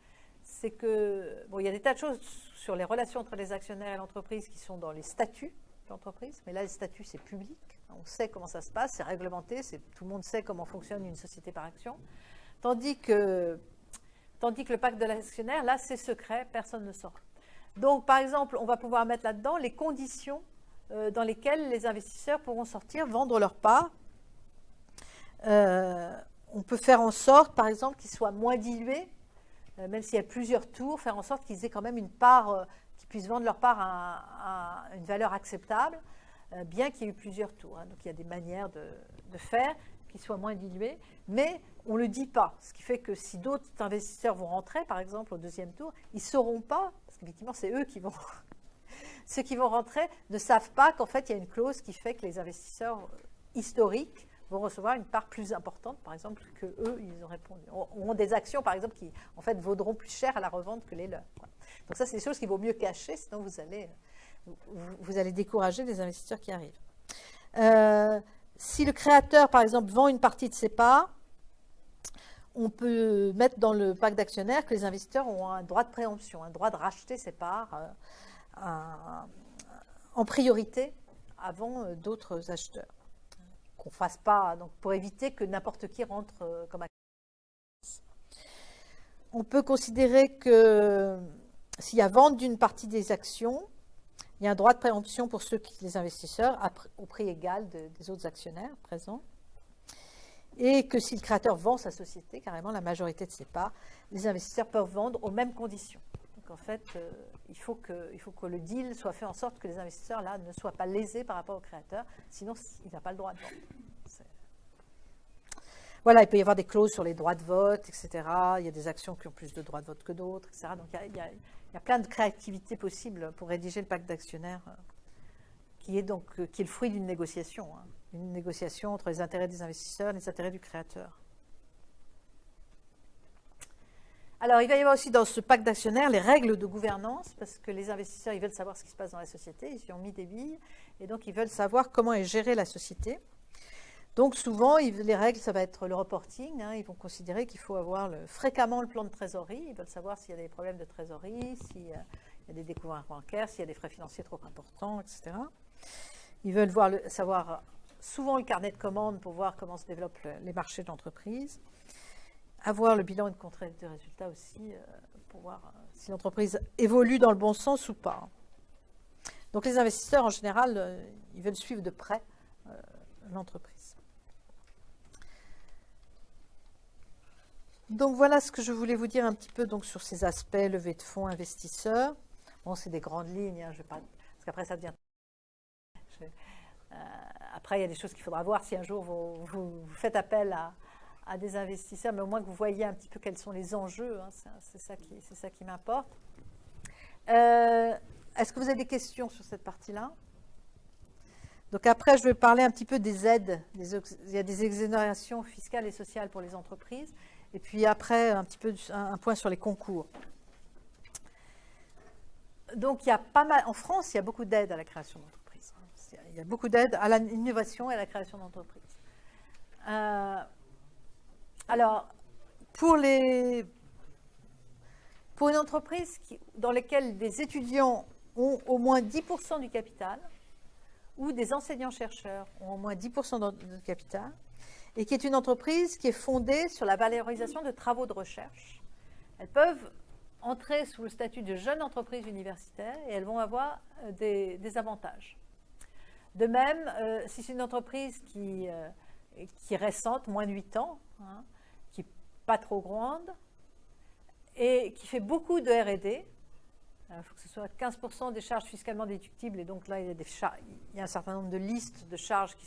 C'est que, bon, il y a des tas de choses sur les relations entre les actionnaires et l'entreprise qui sont dans les statuts de l'entreprise, mais là, les statuts, c'est public. On sait comment ça se passe, c'est réglementé, tout le monde sait comment fonctionne une société par action. Tandis que le pacte de l'actionnaire, là, c'est secret, personne ne saura. Donc, par exemple, on va pouvoir mettre là-dedans les conditions dans lesquelles les investisseurs pourront sortir, vendre leur part. On peut faire en sorte, par exemple, qu'ils soient moins dilués, même s'il y a plusieurs tours, faire en sorte qu'ils aient quand même une part, qu'ils puissent vendre leur part à une valeur acceptable, bien qu'il y ait eu plusieurs tours. Hein. Donc, il y a des manières de faire qu'ils soient moins dilués, mais on ne le dit pas. Ce qui fait que si d'autres investisseurs vont rentrer, par exemple, au deuxième tour, ils ne sauront pas, parce qu'effectivement, c'est eux qui vont... Ceux qui vont rentrer ne savent pas qu'en fait, il y a une clause qui fait que les investisseurs historiques vont recevoir une part plus importante, par exemple, que eux, ils auront des actions, par exemple, qui, en fait, vaudront plus cher à la revente que les leurs. Quoi. Donc ça, c'est des choses qu'il vaut mieux cacher, sinon vous allez décourager les investisseurs qui arrivent. Si le créateur, par exemple, vend une partie de ses parts, on peut mettre dans le pacte d'actionnaires que les investisseurs ont un droit de préemption, un droit de racheter ses parts en priorité avant d'autres acheteurs. Qu'on ne fasse pas, donc pour éviter que n'importe qui rentre comme actionnaire. On peut considérer que s'il y a vente d'une partie des actions, Il y a un droit de préemption pour les investisseurs au prix égal des autres actionnaires présents. Et que si le créateur vend sa société, carrément la majorité de ses parts, les investisseurs peuvent vendre aux mêmes conditions. Donc en fait, il faut que le deal soit fait en sorte que les investisseurs là ne soient pas lésés par rapport au créateur, sinon il n'a pas le droit de vendre. Voilà, il peut y avoir des clauses sur les droits de vote, etc. Il y a des actions qui ont plus de droits de vote que d'autres, etc. Donc il y a plein de créativité possible pour rédiger le pacte d'actionnaires, qui est le fruit d'une négociation, une négociation entre les intérêts des investisseurs et les intérêts du créateur. Alors, il va y avoir aussi dans ce pacte d'actionnaires les règles de gouvernance, parce que les investisseurs, ils veulent savoir ce qui se passe dans la société, ils y ont mis des billes, et donc ils veulent savoir comment est gérée la société. Donc souvent, les règles, ça va être le reporting, ils vont considérer qu'il faut avoir fréquemment le plan de trésorerie, ils veulent savoir s'il y a des problèmes de trésorerie, s'il y a des découvertes bancaires, s'il y a des frais financiers trop importants, etc. Ils veulent savoir souvent le carnet de commandes pour voir comment se développent les marchés de l'entreprise. Avoir le bilan et le compte de résultats aussi pour voir si l'entreprise évolue dans le bon sens ou pas. Donc les investisseurs, en général, ils veulent suivre de près l'entreprise. Donc voilà ce que je voulais vous dire un petit peu donc, sur ces aspects, levée de fonds, investisseurs. Bon, c'est des grandes lignes, je vais pas, parce qu'après ça devient... après, il y a des choses qu'il faudra voir si un jour vous faites appel à des investisseurs, mais au moins que vous voyez un petit peu quels sont les enjeux, c'est ça qui m'importe. Est-ce que vous avez des questions sur cette partie-là? Donc après, je vais parler un petit peu des aides. Il y a des exonérations fiscales et sociales pour les entreprises. Et puis après, un petit peu un point sur les concours. Donc il y a pas mal, en France, il y a beaucoup d'aides à la création d'entreprises. Il y a beaucoup d'aides à l'innovation et à la création d'entreprises. Alors, pour une entreprise dans laquelle des étudiants ont au moins 10% du capital, ou des enseignants-chercheurs ont au moins 10% du capital, et qui est une entreprise qui est fondée sur la valorisation de travaux de recherche, elles peuvent entrer sous le statut de jeune entreprise universitaire et elles vont avoir des avantages. De même, si c'est une entreprise qui est récente, moins de 8 ans, qui n'est pas trop grande, et qui fait beaucoup de R&D, il faut que ce soit 15% des charges fiscalement déductibles, et donc là, il y a un certain nombre de listes de charges qui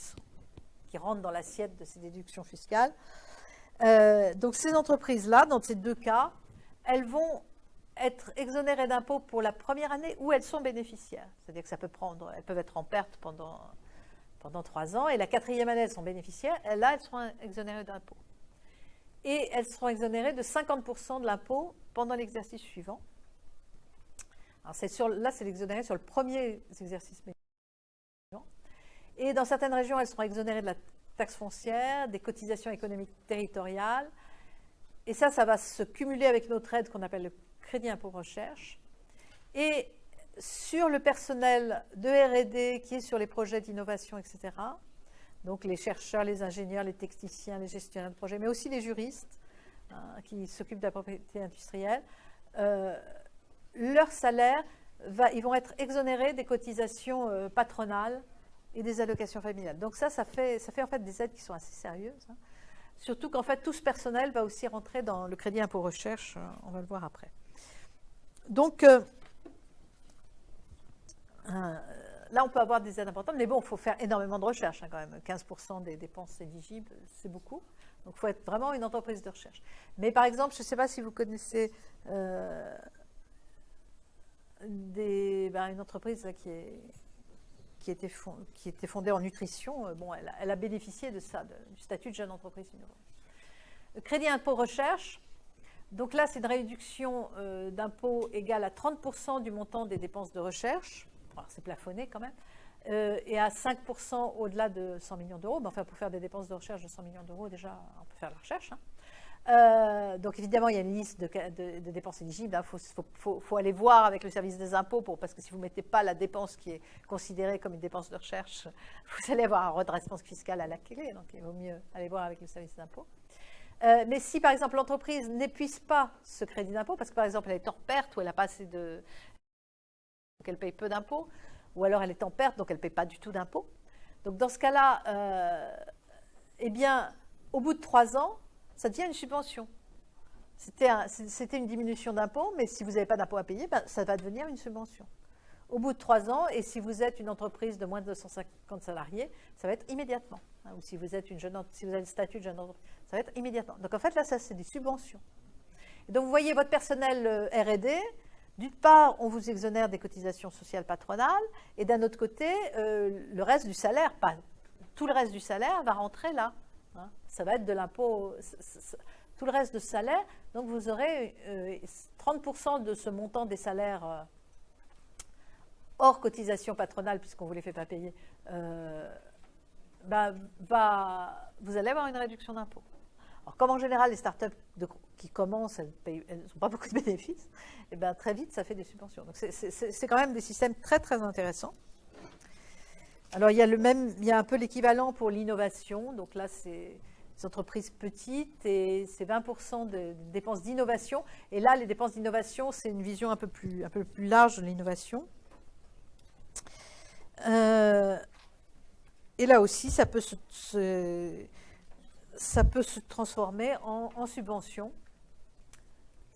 rentrent dans l'assiette de ces déductions fiscales. Donc ces entreprises-là, dans ces deux cas, elles vont être exonérées d'impôts pour la première année où elles sont bénéficiaires. C'est-à-dire que elles peuvent être en perte pendant 3 ans, et la 4e année, elles sont bénéficiaires, et là, elles seront exonérées d'impôts. Et elles seront exonérées de 50% de l'impôt pendant l'exercice suivant. Alors là, c'est l'exonéré sur le premier exercice. Et dans certaines régions, elles seront exonérées de la taxe foncière, des cotisations économiques territoriales. Et ça va se cumuler avec notre aide qu'on appelle le crédit impôt recherche. Et sur le personnel de R&D qui est sur les projets d'innovation, etc., donc les chercheurs, les ingénieurs, les techniciens, les gestionnaires de projets, mais aussi les juristes qui s'occupent de la propriété industrielle, leur salaire, ils vont être exonérés des cotisations patronales et des allocations familiales. Donc ça fait en fait des aides qui sont assez sérieuses. Surtout qu'en fait, tout ce personnel va aussi rentrer dans le crédit impôt recherche, on va le voir après. Donc, là, on peut avoir des aides importantes, mais bon, il faut faire énormément de recherche quand même. 15% des dépenses éligibles, c'est beaucoup. Donc, il faut être vraiment une entreprise de recherche. Mais par exemple, je ne sais pas si vous connaissez une entreprise là, qui était fondée en nutrition. Bon, elle a bénéficié de ça, du statut de jeune entreprise innovante. Crédit impôt recherche. Donc là, c'est une réduction d'impôt égale à 30% du montant des dépenses de recherche. Alors, c'est plafonné quand même. Et à 5% au-delà de 100 millions d'euros. Mais enfin, pour faire des dépenses de recherche de 100 millions d'euros, déjà, on peut faire la recherche. Donc évidemment, il y a une liste de dépenses éligibles. Il faut aller voir avec le service des impôts, parce que si vous ne mettez pas la dépense qui est considérée comme une dépense de recherche, vous allez avoir un redressement fiscal à la clé. Donc il vaut mieux aller voir avec le service des impôts. Mais si par exemple l'entreprise n'épuise pas ce crédit d'impôt, parce que par exemple elle est en perte ou elle n'a pas assez qu'elle paye peu d'impôts, ou alors elle est en perte, donc elle ne paie pas du tout d'impôt. Donc dans ce cas-là, eh bien, au bout de 3 ans, ça devient une subvention. C'était une diminution d'impôt, mais si vous n'avez pas d'impôt à payer, ben, ça va devenir une subvention. Au bout de 3 ans, et si vous êtes une entreprise de moins de 250 salariés, ça va être immédiatement. Ou si vous êtes si vous avez le statut de jeune entreprise, ça va être immédiatement. Donc en fait, là, ça, c'est des subventions. Et donc vous voyez votre personnel R&D, d'une part, on vous exonère des cotisations sociales patronales, et d'un autre côté, le reste du salaire, pas tout le reste du salaire, va rentrer là. Hein. Ça va être de l'impôt, tout le reste de salaire. Donc vous aurez 30% de ce montant des salaires hors cotisation patronale, puisqu'on ne vous les fait pas payer, vous allez avoir une réduction d'impôt. Alors, comme en général, les startups qui commencent, elles n'ont pas beaucoup de bénéfices, et bien très vite, ça fait des subventions. Donc, c'est quand même des systèmes très, très intéressants. Alors, il y a un peu l'équivalent pour l'innovation. Donc là, c'est des entreprises petites et c'est 20% de dépenses d'innovation. Et là, les dépenses d'innovation, c'est une vision un peu plus large de l'innovation. Et là aussi, ça peut se transformer en subvention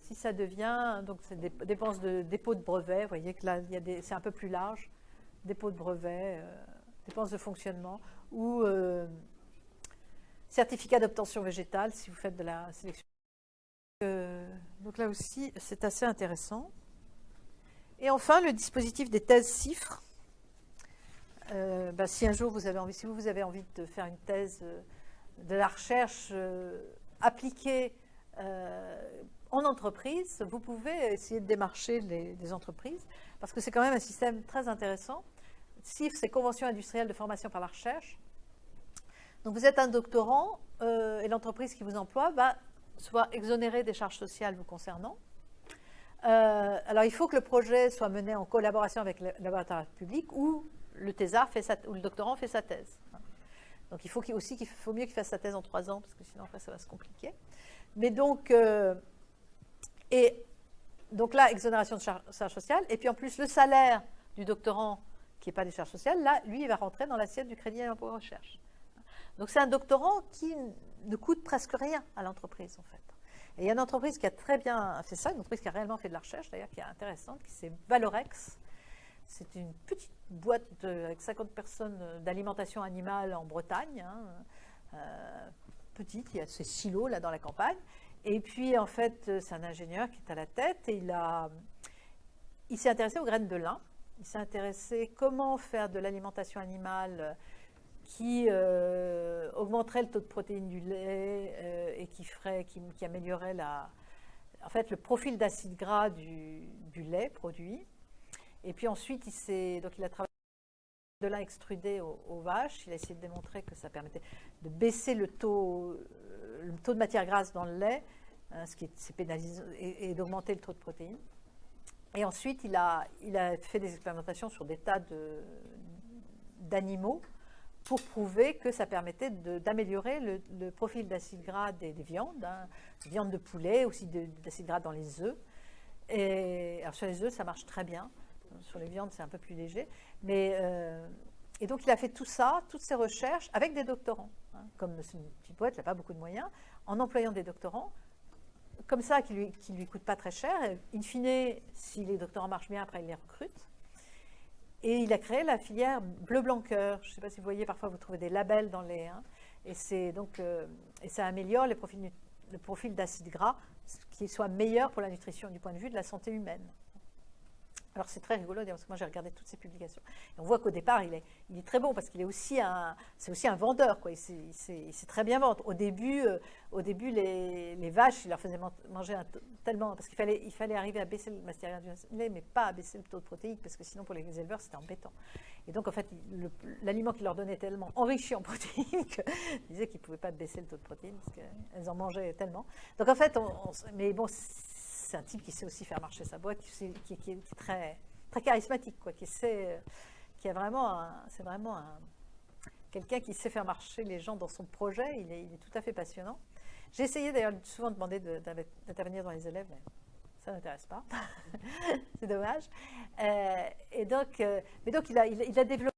si ça devient, donc c'est des dépenses de dépôt de brevet. Vous voyez que là, c'est un peu plus large, dépôt de brevet, dépenses de fonctionnement ou certificat d'obtention végétale si vous faites de la sélection. Donc là aussi, c'est assez intéressant. Et enfin, le dispositif des thèses CIFRE. Si un jour si vous avez envie de faire une thèse de la recherche appliquée en entreprise, vous pouvez essayer de démarcher les entreprises, parce que c'est quand même un système très intéressant. CIFRE, c'est Convention industrielle de formation par la recherche. Donc vous êtes un doctorant et l'entreprise qui vous emploie va soit exonérée des charges sociales vous concernant. Alors il faut que le projet soit mené en collaboration avec le laboratoire public ou le thésard ou le doctorant fait sa thèse. Donc il faut mieux qu'il fasse sa thèse en 3 ans, parce que sinon après ça va se compliquer. Mais donc, donc là, exonération de charges sociales, et puis en plus le salaire du doctorant qui n'est pas des charges sociales, là, lui, il va rentrer dans l'assiette du crédit à l'impôt recherche. Donc c'est un doctorant qui ne coûte presque rien à l'entreprise, en fait. Et il y a une entreprise qui a très bien fait ça, une entreprise qui a réellement fait de la recherche, d'ailleurs, qui est intéressante, qui c'est Valorex. C'est une petite boîte avec 50 personnes d'alimentation animale en Bretagne, petite, il y a ces silos là dans la campagne. Et puis en fait, c'est un ingénieur qui est à la tête et il s'est intéressé aux graines de lin. Il s'est intéressé comment faire de l'alimentation animale qui augmenterait le taux de protéines du lait et qui améliorerait le profil d'acide gras du lait produit. Et puis ensuite, il a travaillé de lin extrudé aux vaches. Il a essayé de démontrer que ça permettait de baisser le taux de matière grasse dans le lait, ce qui est pénalisant, et d'augmenter le taux de protéines. Et ensuite, il a fait des expérimentations sur des tas d'animaux pour prouver que ça permettait d'améliorer le profil d'acide gras des viandes, viande de poulet, aussi d'acide gras dans les œufs. Alors sur les œufs, ça marche très bien. Sur les viandes, c'est un peu plus léger. Et donc, il a fait tout ça, toutes ces recherches, avec des doctorants. Comme c'est une petite boîte, il n'a pas beaucoup de moyens, en employant des doctorants, comme ça, qui lui coûtent pas très cher. Et, in fine, si les doctorants marchent bien, après, il les recrute. Et il a créé la filière bleu-blanc-cœur. Je ne sais pas si vous voyez, parfois, vous trouvez des labels dans les... et ça améliore le profil d'acide gras, qui soit meilleur pour la nutrition du point de vue de la santé humaine. Alors c'est très rigolo, parce que moi j'ai regardé toutes ces publications. Et on voit qu'au départ, il est très bon, parce qu'il est c'est aussi un vendeur, quoi. Il sait très bien vendre. Au début les vaches, il leur faisait manger tellement, parce qu'il fallait arriver à baisser le mastérien du lait, mais pas à baisser le taux de protéines, parce que sinon pour les éleveurs c'était embêtant. Et donc en fait, l'aliment qu'il leur donnait tellement enrichi en protéines qu'ils disaient qu'ils ne pouvaient pas baisser le taux de protéines, parce qu'elles en mangeaient tellement. Donc en fait, mais bon, c'est un type qui sait aussi faire marcher sa boîte, qui est très, très charismatique, quoi, c'est vraiment quelqu'un qui sait faire marcher les gens dans son projet. Il est tout à fait passionnant. J'ai essayé d'ailleurs souvent de demander d'intervenir dans les élèves, mais ça n'intéresse pas. C'est dommage. Mais donc, il a développé,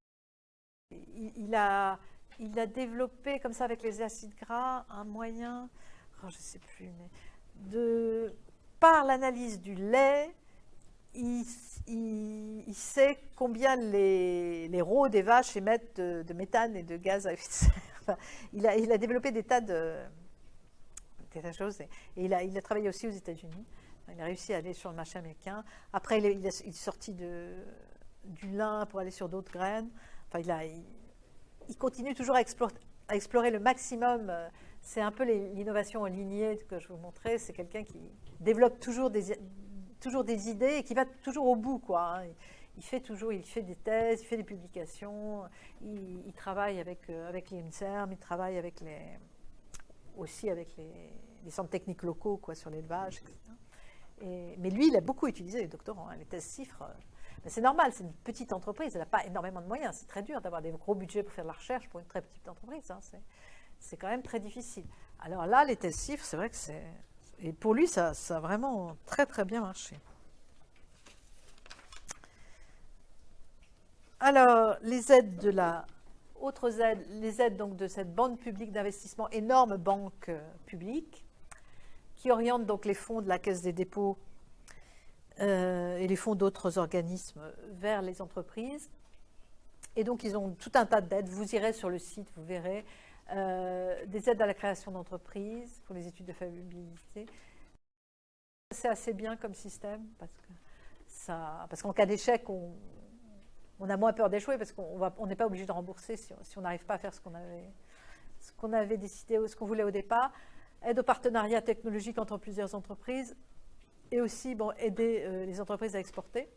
il a développé comme ça avec les acides gras un moyen, je ne sais plus, mais par l'analyse du lait, il sait combien les rots des vaches émettent de méthane et de gaz à effet de serre. Enfin, il a développé des tas de choses. Et il a travaillé aussi aux États-Unis. Il a réussi à aller sur le marché américain. Après, il est sorti du lin pour aller sur d'autres graines. Enfin, il continue toujours à explorer le maximum. C'est un peu l'innovation en lignée que je vous montrais. C'est quelqu'un qui développe toujours des idées et qui va toujours au bout, quoi. Il fait des thèses, il fait des publications. Il travaille avec l'INSERM, il travaille aussi avec les centres techniques locaux, quoi, sur l'élevage, etc. Mais lui, il a beaucoup utilisé les doctorants, les thèses CIFRE. Mais c'est normal, c'est une petite entreprise, elle n'a pas énormément de moyens. C'est très dur d'avoir des gros budgets pour faire de la recherche pour une très petite entreprise. Hein. C'est quand même très difficile. Alors là, les thèses CIFRE, c'est vrai que c'est... Et pour lui, ça a vraiment très, très bien marché. Alors, les aides les aides donc de cette banque publique d'investissement, énorme banque publique, qui oriente donc les fonds de la Caisse des dépôts et les fonds d'autres organismes vers les entreprises. Et donc, ils ont tout un tas d'aides. Vous irez sur le site, vous verrez. Des aides à la création d'entreprises pour les études de faisabilité. C'est assez bien comme système parce qu'en cas d'échec, on a moins peur d'échouer parce qu'on n'est pas obligé de rembourser si on n'arrive pas à faire ce qu'on avait décidé ou ce qu'on voulait au départ. Aide au partenariat technologique entre plusieurs entreprises et aussi aider les entreprises à exporter.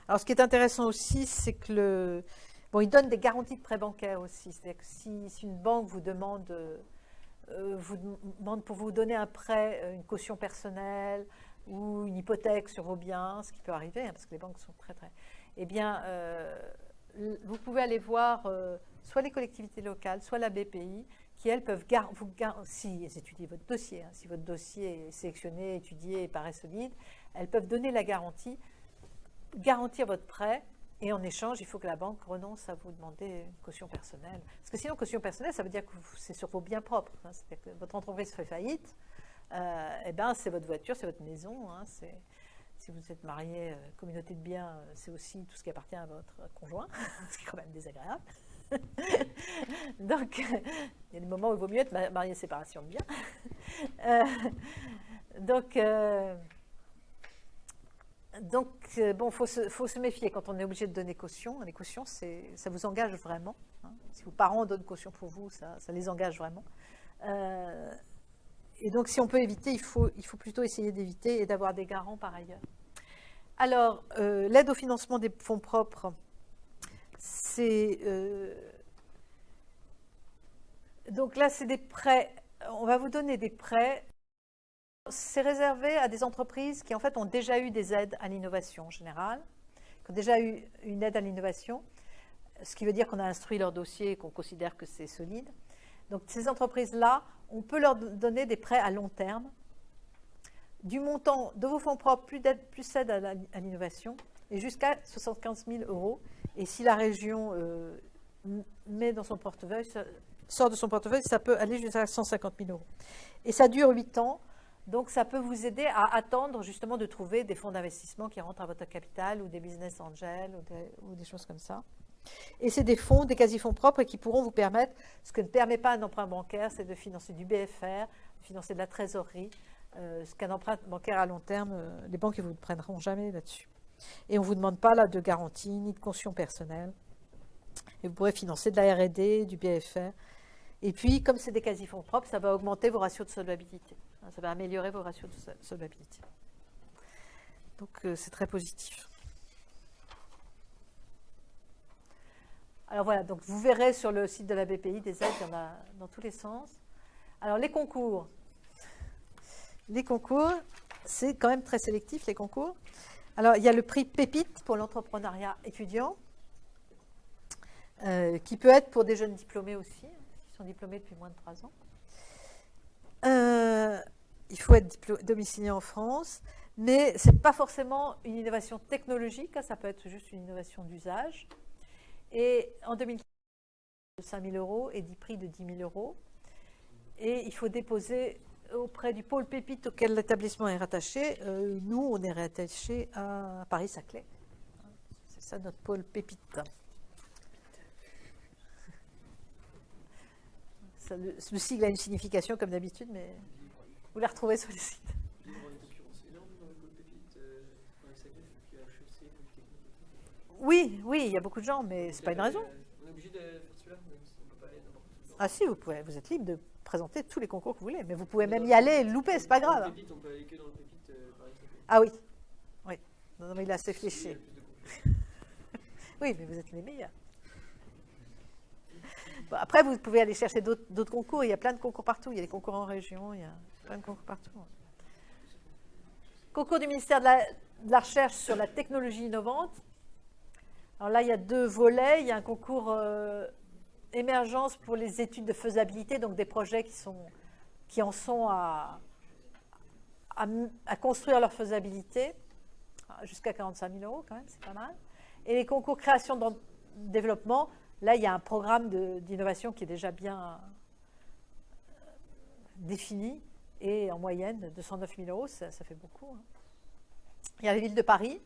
Alors, ce qui est intéressant aussi, c'est que il donne des garanties de prêt bancaire aussi. C'est-à-dire que si une banque vous demande pour vous donner un prêt, une caution personnelle ou une hypothèque sur vos biens, ce qui peut arriver, hein, parce que les banques sont très, très... Eh bien, vous pouvez aller voir soit les collectivités locales, soit la BPI, qui, elles, peuvent si elles étudient votre dossier, hein, si votre dossier est sélectionné, étudié et paraît solide, elles peuvent donner la garantir votre prêt. Et en échange, il faut que la banque renonce à vous demander une caution personnelle. Parce que sinon, caution personnelle, ça veut dire que c'est sur vos biens propres. Hein. C'est-à-dire que votre entreprise fait faillite, c'est votre voiture, c'est votre maison. Hein. Si vous êtes marié, communauté de biens, c'est aussi tout ce qui appartient à votre conjoint, ce qui est quand même désagréable. Donc, il y a des moments où il vaut mieux être marié séparation de biens. Donc, faut se méfier quand on est obligé de donner caution. Les cautions, ça vous engage vraiment. Hein. Si vos parents donnent caution pour vous, ça les engage vraiment. Et donc, si on peut éviter, il faut plutôt essayer d'éviter et d'avoir des garants par ailleurs. Alors, l'aide au financement des fonds propres, donc là, c'est des prêts. On va vous donner des prêts. C'est réservé à des entreprises qui, en fait, ont déjà eu des aides à l'innovation en général, qui ont déjà eu une aide à l'innovation, ce qui veut dire qu'on a instruit leur dossier et qu'on considère que c'est solide. Donc, ces entreprises-là, on peut leur donner des prêts à long terme, du montant de vos fonds propres, plus aide à l'innovation, et jusqu'à 75 000 €. Et si la région met dans son portefeuille, sort de son portefeuille, ça peut aller jusqu'à 150 000 €. Et ça dure 8 ans. Donc, ça peut vous aider à attendre justement de trouver des fonds d'investissement qui rentrent à votre capital ou des business angels ou des choses comme ça. Et c'est des fonds, des quasi-fonds propres et qui pourront vous permettre, ce que ne permet pas un emprunt bancaire, c'est de financer du BFR, de financer de la trésorerie, ce qu'un emprunt bancaire à long terme, les banques ne vous prendront jamais là-dessus. Et on ne vous demande pas là de garantie ni de caution personnelle. Et vous pourrez financer de la R&D, du BFR. Et puis, comme c'est des quasi-fonds propres, ça va augmenter vos ratios de solvabilité. Ça va améliorer vos ratios de solvabilité. Donc, c'est très positif. Alors voilà, donc vous verrez sur le site de la BPI des aides, il y en a dans tous les sens. Alors, les concours. Les concours, c'est quand même très sélectif, les concours. Alors, il y a le prix Pépite pour l'entrepreneuriat étudiant, qui peut être pour des jeunes diplômés aussi, qui sont diplômés depuis moins de 3 ans. il faut être domicilié en France, mais ce n'est pas forcément une innovation technologique, ça peut être juste une innovation d'usage. Et en 2015, 5 000 euros et 10 prix de 10 000 euros. Et il faut déposer auprès du pôle Pépite auquel l'établissement est rattaché. Nous, on est rattaché à Paris-Saclay. C'est ça notre pôle Pépite. Ça, le sigle a une signification comme d'habitude, mais vous la retrouvez sur le site. Il y aura une concurrence énorme dans le pôle Pépite, avec sa gueule, puis HEC, Polytechnique. Oui, oui, il y a beaucoup de gens, mais c'est pas une raison. On est obligé de faire celui-là, même si on ne peut pas aller n'importe où. Ah si, vous êtes libre de présenter tous les concours que vous voulez, mais vous pouvez même y aller et le louper, c'est pas grave. Dans le Pépite, on peut aller que dans le Pépite, Paris-Saclay. Ah oui, oui. Non, mais il est assez Il y fléché. a plus de concurrence. Oui, mais vous êtes les meilleurs. Bon, après, vous pouvez aller chercher d'autres concours. Il y a plein de concours partout. Il y a des concours en région, il y a plein de concours partout. Concours du ministère de la Recherche sur la technologie innovante. Alors là, il y a 2 volets. Il y a un concours émergence pour les études de faisabilité, donc des projets qui en sont à construire leur faisabilité, jusqu'à 45 000 euros quand même, c'est pas mal. Et les concours création de développement, là, il y a un programme d'innovation qui est déjà bien défini, et en moyenne, 209 000 euros, ça fait beaucoup. Hein. Il y a la ville de Paris,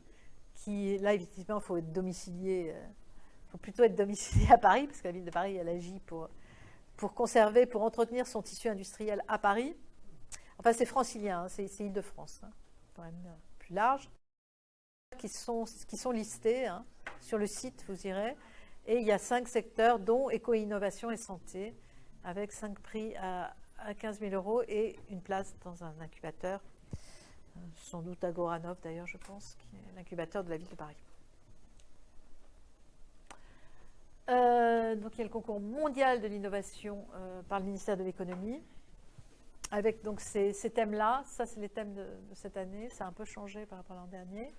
qui, là, effectivement, il faut être domicilié, faut plutôt être domicilié à Paris, parce que la ville de Paris, elle agit pour conserver, pour entretenir son tissu industriel à Paris. Enfin, c'est francilien, hein, c'est Île-de-France, hein, quand même plus large. Qui sont listés hein, sur le site, vous irez. Et il y a 5 secteurs, dont éco-innovation et santé, avec 5 prix à 15 000 euros et une place dans un incubateur, sans doute à Goranov d'ailleurs, je pense, qui est l'incubateur de la ville de Paris. Donc il y a le concours mondial de l'innovation par le ministère de l'économie, avec donc ces thèmes-là. Ça, c'est les thèmes de cette année. Ça a un peu changé par rapport à l'an dernier.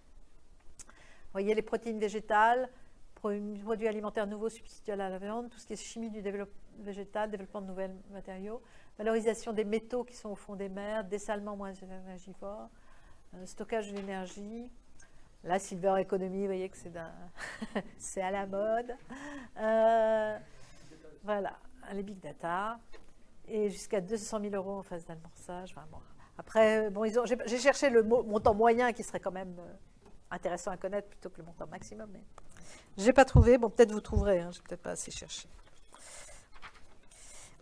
Vous voyez les protéines végétales, produits alimentaires nouveaux substituables à la viande, tout ce qui est chimie du développement végétal, développement de nouveaux matériaux, valorisation des métaux qui sont au fond des mers, dessalement moins énergivore, stockage de l'énergie. La silver economy, vous voyez que c'est à la mode. Voilà, les big data. Et jusqu'à 200 000 euros en phase d'amorçage. Enfin, bon. Après, bon, j'ai cherché le montant moyen qui serait quand même intéressant à connaître plutôt que le montant maximum. Mais je n'ai pas trouvé. Bon, peut-être vous trouverez. Hein, je n'ai peut-être pas assez cherché.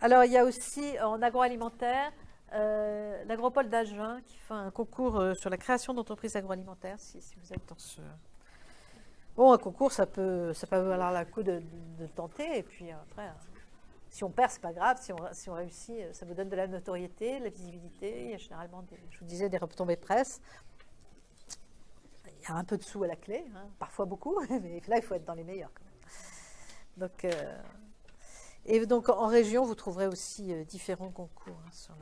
Alors, il y a aussi en agroalimentaire l'agropole d'Agen qui fait un concours sur la création d'entreprises agroalimentaires. Si vous êtes dans ce... Bon, un concours, ça peut valoir le coup de le tenter. Et puis après, si on perd, c'est pas grave. Si on réussit, ça vous donne de la notoriété, de la visibilité. Il y a généralement, je vous disais, des retombées presse. Il y a un peu de sous à la clé, hein, parfois beaucoup, mais là, il faut être dans les meilleurs quand même. Donc, et donc, en région, vous trouverez aussi différents concours hein, sur